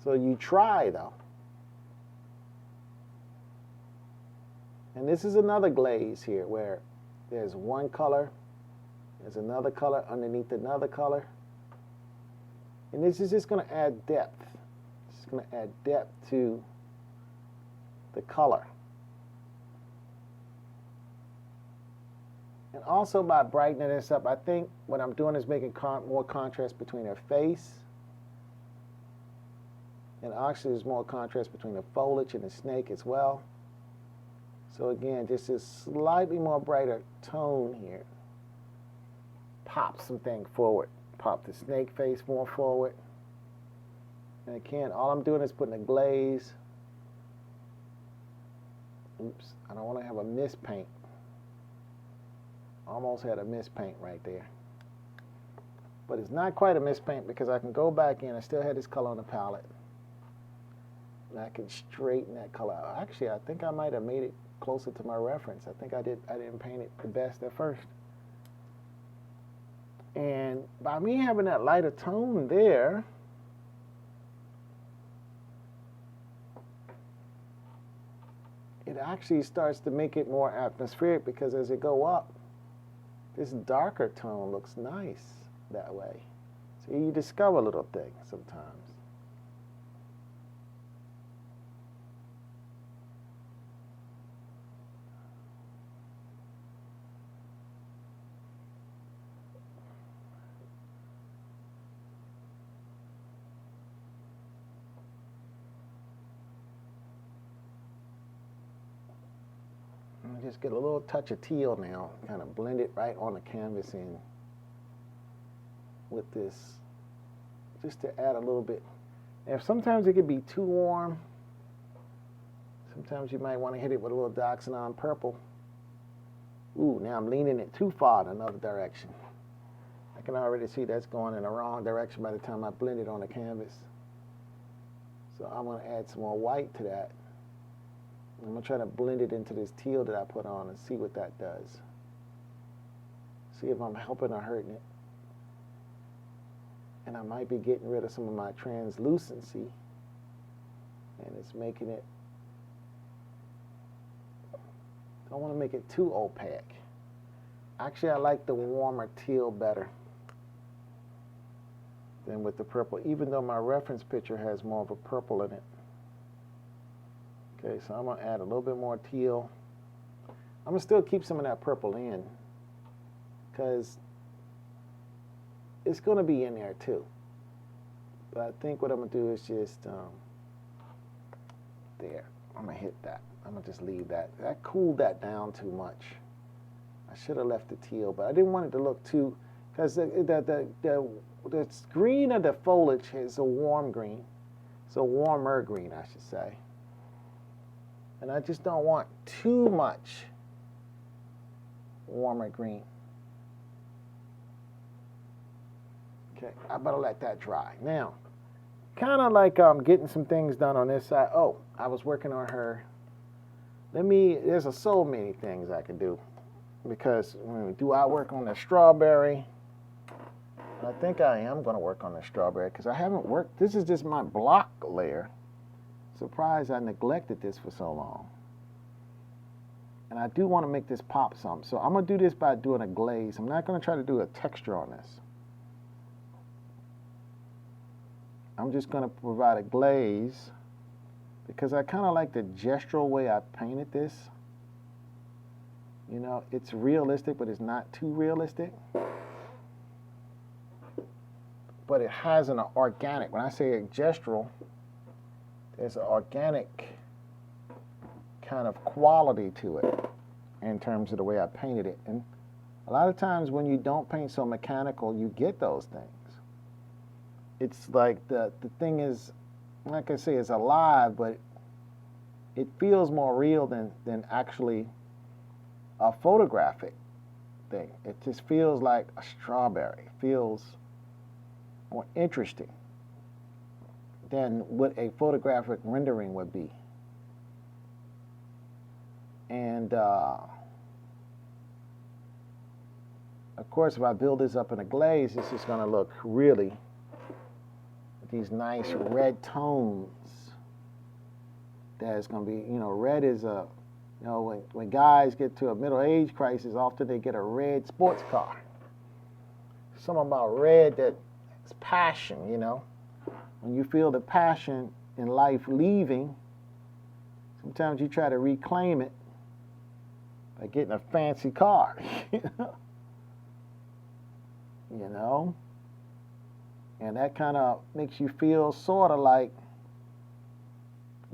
So you try, though. And this is another glaze here where there's one color, there's another color underneath another color. And this is just going to add depth. It's going to add depth to the color. And also by brightening this up, I think what I'm doing is making more contrast between her face. And actually there's more contrast between the foliage and the snake as well. So again, just a slightly more brighter tone here. Pop something forward. Pop the snake face more forward. And again, all I'm doing is putting a glaze. Oops, I don't want to have a mispaint. Almost had a mispaint right there. But it's not quite a mispaint because I can go back in. I still had this color on the palette. And I can straighten that color out. Actually, I think I might have made it closer to my reference. I think I didn't paint it the best at first. And by me having that lighter tone there, it actually starts to make it more atmospheric because as it go up, this darker tone looks nice that way. So you discover little things sometimes. Just get a little touch of teal now, kind of blend it right on the canvas in with this, just to add a little bit. And sometimes it can be too warm. Sometimes you might want to hit it with a little dioxazine purple. Ooh, now I'm leaning it too far in another direction. I can already see that's going in the wrong direction by the time I blend it on the canvas. So I'm going to add some more white to that. I'm going to try to blend it into this teal that I put on and see what that does. See if I'm helping or hurting it. And I might be getting rid of some of my translucency. And it's making it, don't want to make it too opaque. Actually, I like the warmer teal better than with the purple, even though my reference picture has more of a purple in it. Okay, so I'm going to add a little bit more teal. I'm going to still keep some of that purple in because it's going to be in there too. But I think what I'm going to do is just, there, I'm going to hit that. I'm going to just leave that. That cooled that down too much. I should have left the teal, but I didn't want it to look too, because the green of the foliage is a warm green. It's a warmer green, I should say. And I just don't want too much warmer green. Okay, I better let that dry. Now, kind of like getting some things done on this side. Oh, I was working on her. There's so many things I can do. Because do I work on the strawberry? I think I am going to work on the strawberry because I haven't worked. This is just my block layer. Surprised I neglected this for so long. And I do want to make this pop some. So I'm going to do this by doing a glaze. I'm not going to try to do a texture on this. I'm just going to provide a glaze because I kind of like the gestural way I painted this. You know, it's realistic, but it's not too realistic. But it has an organic. When I say gestural, there's an organic kind of quality to it in terms of the way I painted it. And a lot of times when you don't paint so mechanical, you get those things. It's like the thing is, like I say, it's alive, but it feels more real than actually a photographic thing. It just feels like a strawberry. It feels more interesting than what a photographic rendering would be. And of course, if I build this up in a glaze, it's just going to look really these nice red tones. That's going to be, you know, red is a, you know, when guys get to a middle age crisis, often they get a red sports car. Something about red that's passion, you know. When you feel the passion in life leaving, sometimes you try to reclaim it by getting a fancy car, you know? And that kind of makes you feel sort of like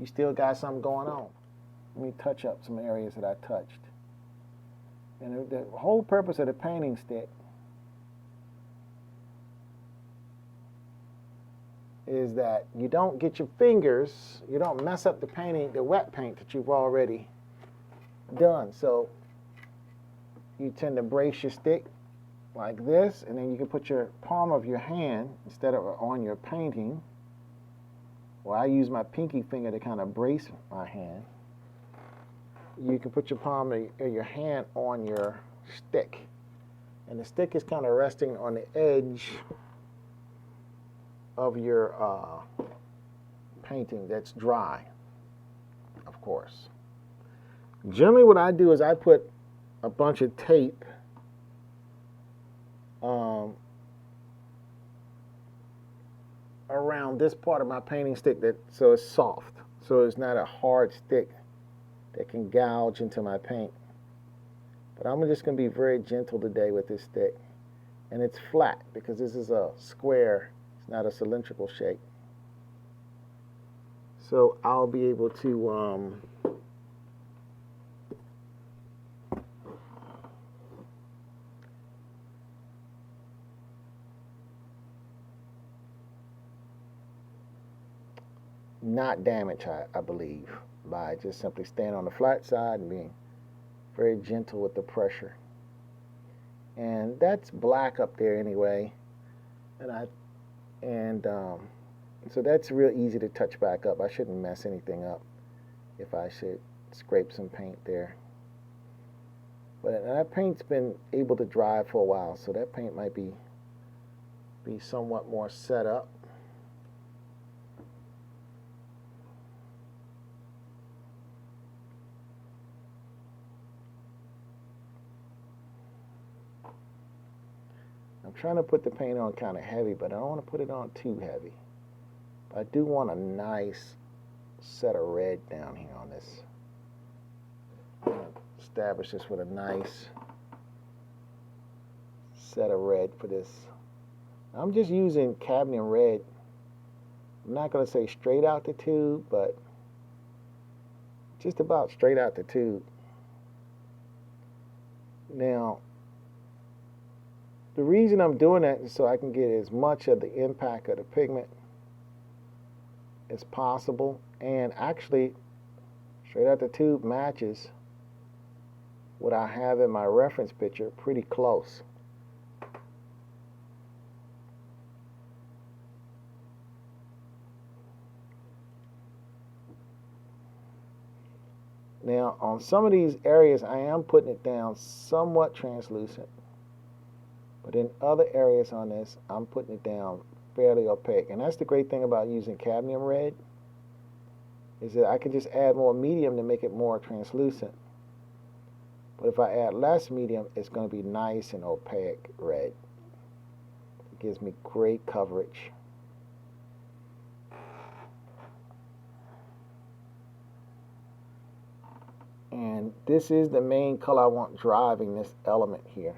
you still got something going on. Let me touch up some areas that I touched. And the whole purpose of the painting stick is that you don't get your fingers, you don't mess up the painting, the wet paint that you've already done. So you tend to brace your stick like this, and then you can put your palm of your hand instead of on your painting. Well, I use my pinky finger to kind of brace my hand. You can put your palm of your hand on your stick, and the stick is kind of resting on the edge of your painting that's dry, of course. Generally what I do is I put a bunch of tape around this part of my painting stick so it's soft, so it's not a hard stick that can gouge into my paint. But I'm just going to be very gentle today with this stick. And it's flat because this is a square, it's not a cylindrical shape. So I'll be able to not damaged, I believe, by just simply staying on the flat side and being very gentle with the pressure. And that's black up there anyway, and so that's real easy to touch back up. I shouldn't mess anything up if I should scrape some paint there. But that paint's been able to dry for a while, so that paint might be somewhat more set up. I'm trying to put the paint on kind of heavy, but I don't want to put it on too heavy. But I do want a nice set of red down here on this. I'm going to establish this with a nice set of red for this. I'm just using cadmium red. I'm not going to say straight out the tube, but just about straight out the tube. Now, the reason I'm doing that is so I can get as much of the impact of the pigment as possible, and actually straight out the tube matches what I have in my reference picture pretty close. Now on some of these areas I am putting it down somewhat translucent, but in other areas on this I'm putting it down fairly opaque. And that's the great thing about using cadmium red, is that I can just add more medium to make it more translucent. But if I add less medium, it's going to be nice and opaque red. It gives me great coverage. And this is the main color I want driving this element here.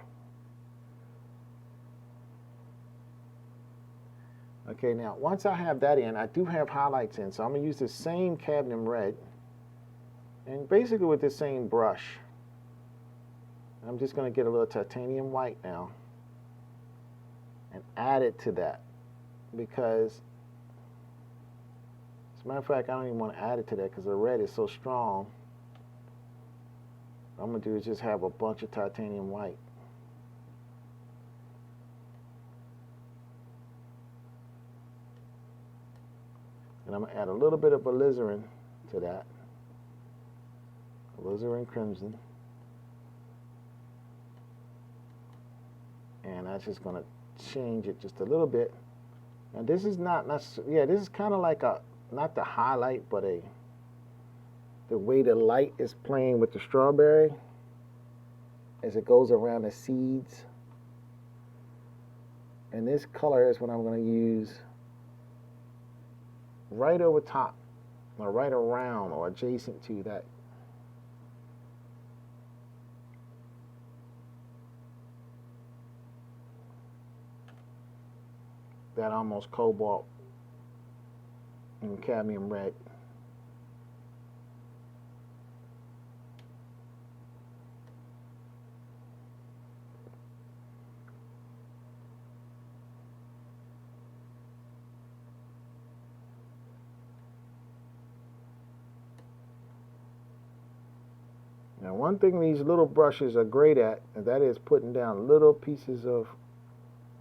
Okay, now once I have that in, I do have highlights in, so I'm going to use the same cadmium red, and basically with the same brush. I'm just going to get a little titanium white now and add it to that, because as a matter of fact, I don't even want to add it to that because the red is so strong. What I'm going to do is just have a bunch of titanium white. And I'm going to add a little bit of alizarin to that. Alizarin crimson. And that's just going to change it just a little bit. Now this is not necessarily, yeah, this is kind of like a, not the highlight, but the way the light is playing with the strawberry as it goes around the seeds. And this color is what I'm going to use right over top, or right around or adjacent to that almost cobalt and cadmium red. Now one thing these little brushes are great at, and that is putting down little pieces of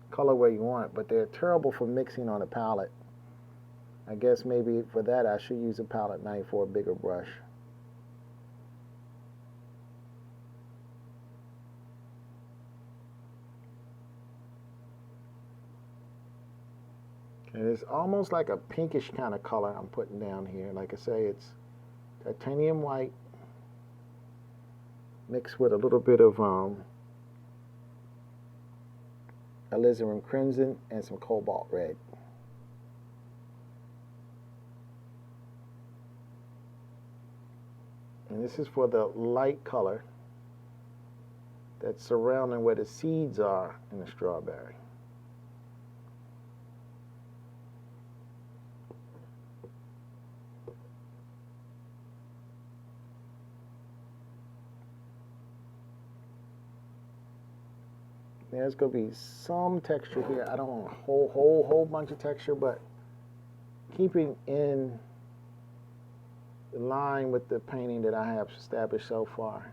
color where you want it, but they're terrible for mixing on a palette. I guess maybe for that I should use a palette knife or a bigger brush. And it's almost like a pinkish kind of color I'm putting down here. Like I say, it's titanium white mixed with a little bit of alizarin crimson and some cobalt red. And this is for the light color that's surrounding where the seeds are in the strawberry. There's going to be some texture here. I don't want a whole bunch of texture, but keeping in line with the painting that I have established so far.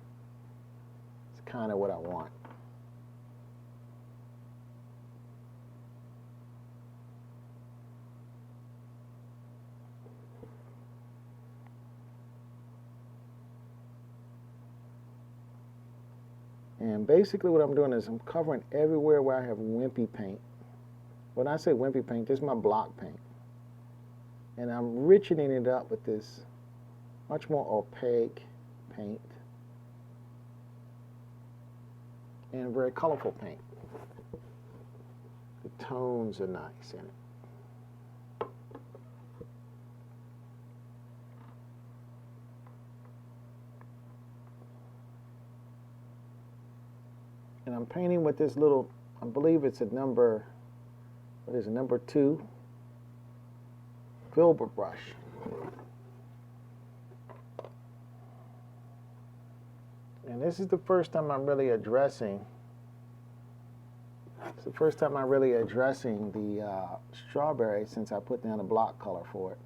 It's kind of what I want. And basically what I'm doing is I'm covering everywhere where I have wimpy paint. When I say wimpy paint, this is my block paint. And I'm richening it up with this much more opaque paint and very colorful paint. The tones are nice in it. And I'm painting with this little, I believe it's a number, what is it, number 2 filbert brush. And this is the first time I'm really addressing, it's the first time I'm really addressing the strawberry since I put down a block color for it.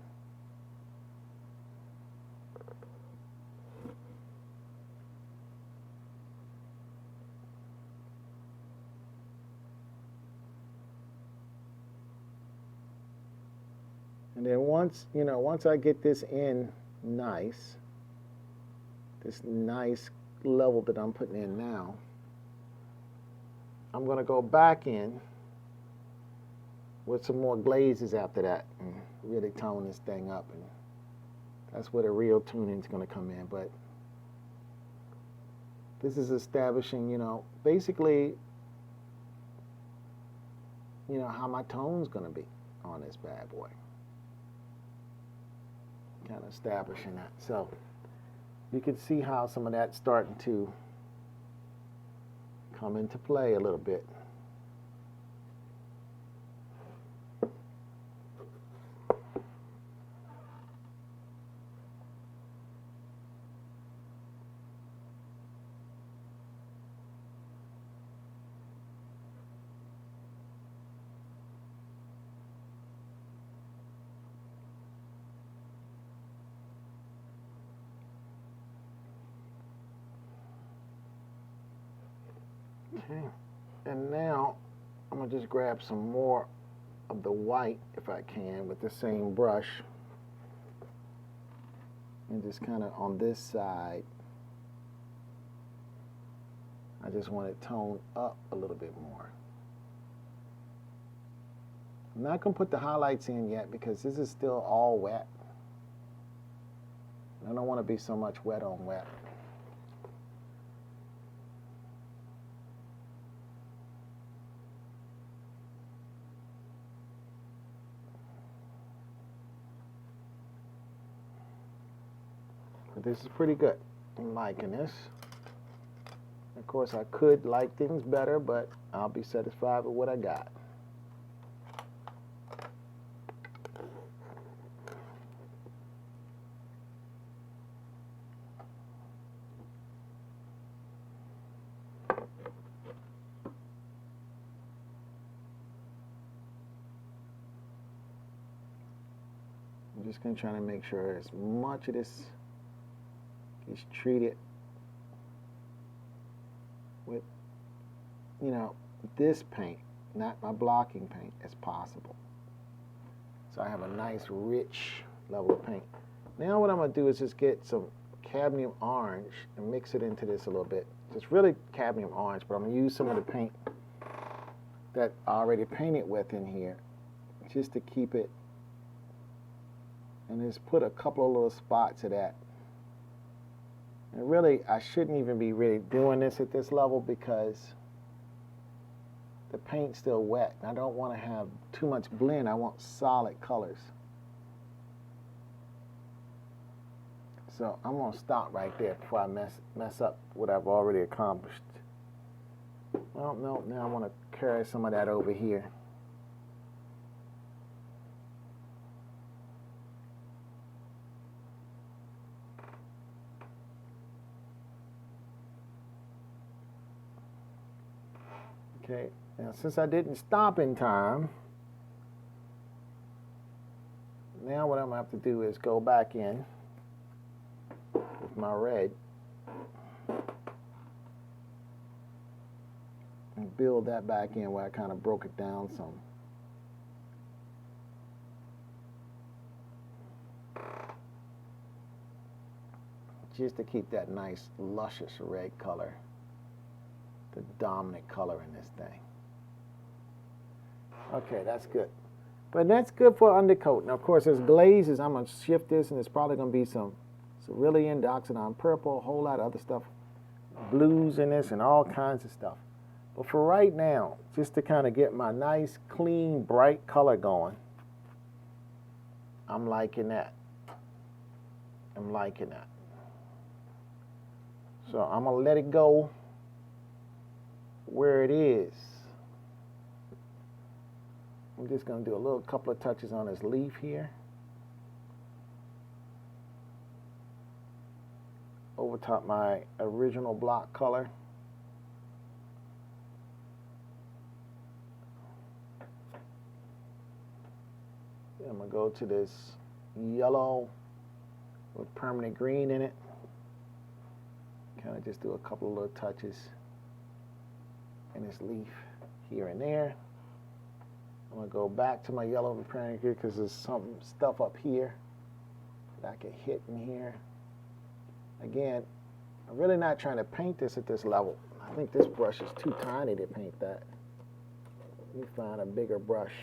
And then once I get this in nice, this nice level that I'm putting in now, I'm going to go back in with some more glazes after that and really tone this thing up. And that's where the real tuning is going to come in. But this is establishing, basically, how my tone's going to be on this bad boy. Kind of establishing that. So you can see how some of that's starting to come into play a little bit. Okay, and now I'm going to just grab some more of the white, if I can, with the same brush. And just kind of on this side, I just want it toned up a little bit more. I'm not going to put the highlights in yet because this is still all wet. I don't want to be so much wet on wet. But this is pretty good. I'm liking this. Of course, I could like things better, but I'll be satisfied with what I got. I'm just going to try to make sure as much of this is treated with, this paint, not my blocking paint, as possible. So I have a nice, rich level of paint. Now what I'm going to do is just get some cadmium orange and mix it into this a little bit. It's really cadmium orange, but I'm going to use some of the paint that I already painted with in here just to keep it, and just put a couple of little spots of that. And really, I shouldn't even be really doing this at this level because the paint's still wet. And I don't want to have too much blend. I want solid colors. So I'm going to stop right there before I mess up what I've already accomplished. Well, no, now I want to carry some of that over here. Okay, now since I didn't stop in time, now what I'm going to have to do is go back in my red and build that back in where I kind of broke it down some. Just to keep that nice, luscious red color, the dominant color in this thing. Okay, that's good. But that's good for undercoat. Now, of course, as glazes, I'm going to shift this, and it's probably going to be some cerulean, dioxazine purple, a whole lot of other stuff, blues in this, and all kinds of stuff. But for right now, just to kind of get my nice, clean, bright color going, I'm liking that. I'm liking that. So I'm going to let it go where it is. I'm just going to do a little couple of touches on this leaf here. Over top my original block color. Then I'm going to go to this yellow with permanent green in it. Kind of just do a couple of little touches in this leaf here and there. I'm going to go back to my yellow with permanent green because there's some stuff up here that I can hit in here. Again, I'm really not trying to paint this at this level. I think this brush is too tiny to paint that. Let me find a bigger brush.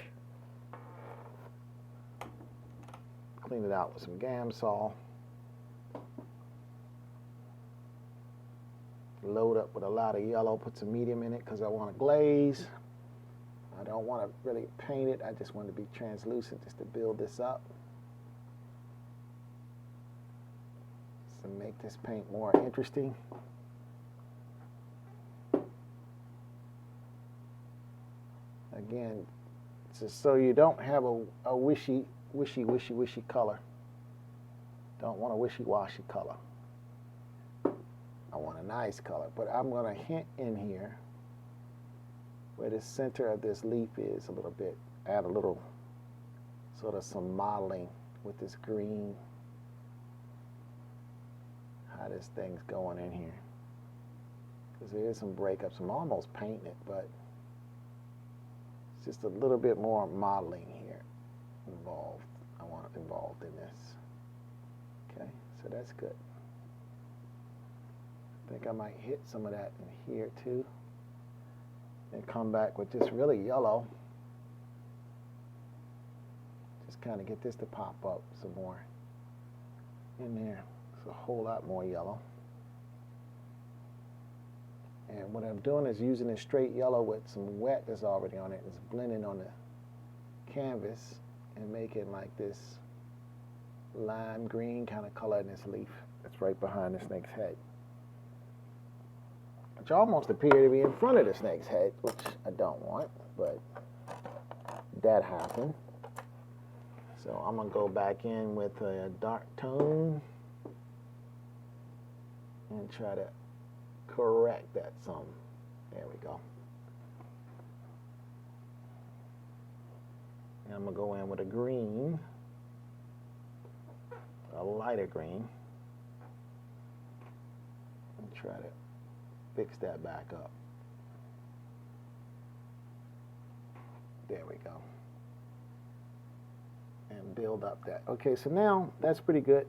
Clean it out with some Gamsol. Load up with a lot of yellow, put some medium in it because I want to glaze. I don't want to really paint it. I just want to be translucent just to build this up. To make this paint more interesting. Again, just so you don't have a wishy color. Don't want a wishy-washy color. I want a nice color, but I'm going to hint in here where the center of this leaf is a little bit. Add a little sort of some modeling with this green. How this thing's going in here. Because there is some breakups. I'm almost painting it, but it's just a little bit more modeling here involved. I want it involved in this. Okay, so that's good. I think I might hit some of that in here too. And come back with just really yellow. Just kind of get this to pop up some more in there. It's a whole lot more yellow. And what I'm doing is using a straight yellow with some wet that's already on it. It's blending on the canvas and making like this lime green kind of color in this leaf that's right behind the snake's head. Which almost appear to be in front of the snake's head, which I don't want, but that happened. So I'm going to go back in with a dark tone and try to correct that some. There we go. And I'm going to go in with a green, a lighter green, and try to fix that back up. There we go. And build up that. Okay, so now that's pretty good.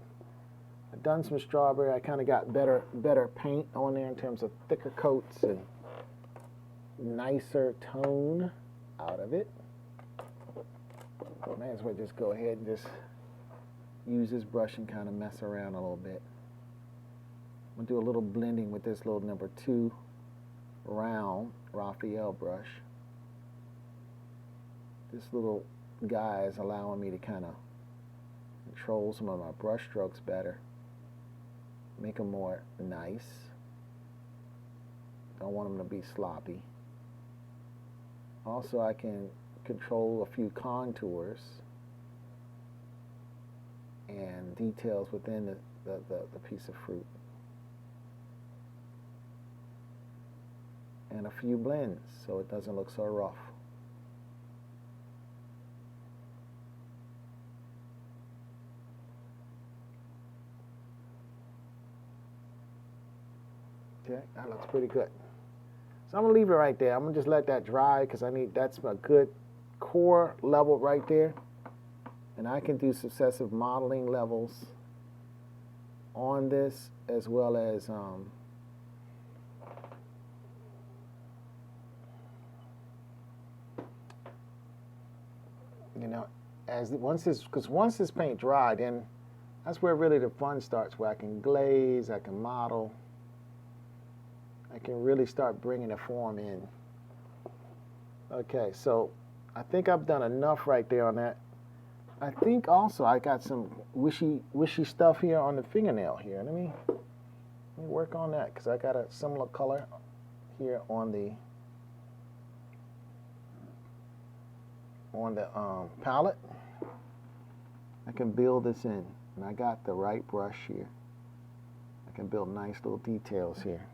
I've done some strawberry. I kind of got better paint on there in terms of thicker coats and nicer tone out of it. So may as well just go ahead and just use this brush and kind of mess around a little bit. I'm going to do a little blending with this little number 2 round Raphael brush. This little guy is allowing me to kind of control some of my brush strokes better. Make them more nice. Don't want them to be sloppy. Also, I can control a few contours and details within the piece of fruit. And a few blends so it doesn't look so rough. Okay, that looks pretty good. So I'm gonna leave it right there. I'm gonna just let that dry because that's a good core level right there. And I can do successive modeling levels on this as well as you know, once this paint dry, then that's where really the fun starts, where I can glaze, I can model, I can really start bringing the form in. Okay, so I think I've done enough right there on that. I think also I got some wishy stuff here on the fingernail here. Let me work on that because I got a similar color here on the palette. I can build this in, and I got the right brush here. I can build nice little details here.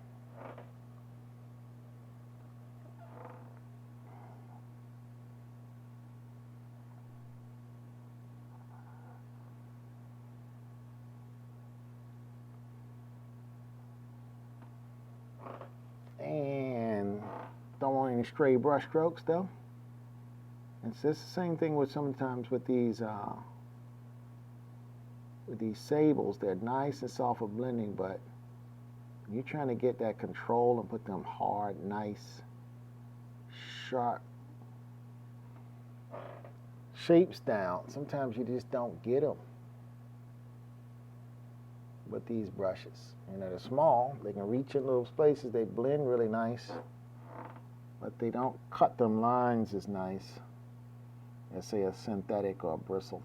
And don't want any stray brush strokes though. It's just the same thing with sometimes with these sables. They're nice and soft for blending, but you're trying to get that control and put them hard, nice, sharp shapes down. Sometimes you just don't get them with these brushes. You know, they're small, they can reach in little spaces, they blend really nice, but they don't cut them lines as nice as, say, a synthetic or a bristle.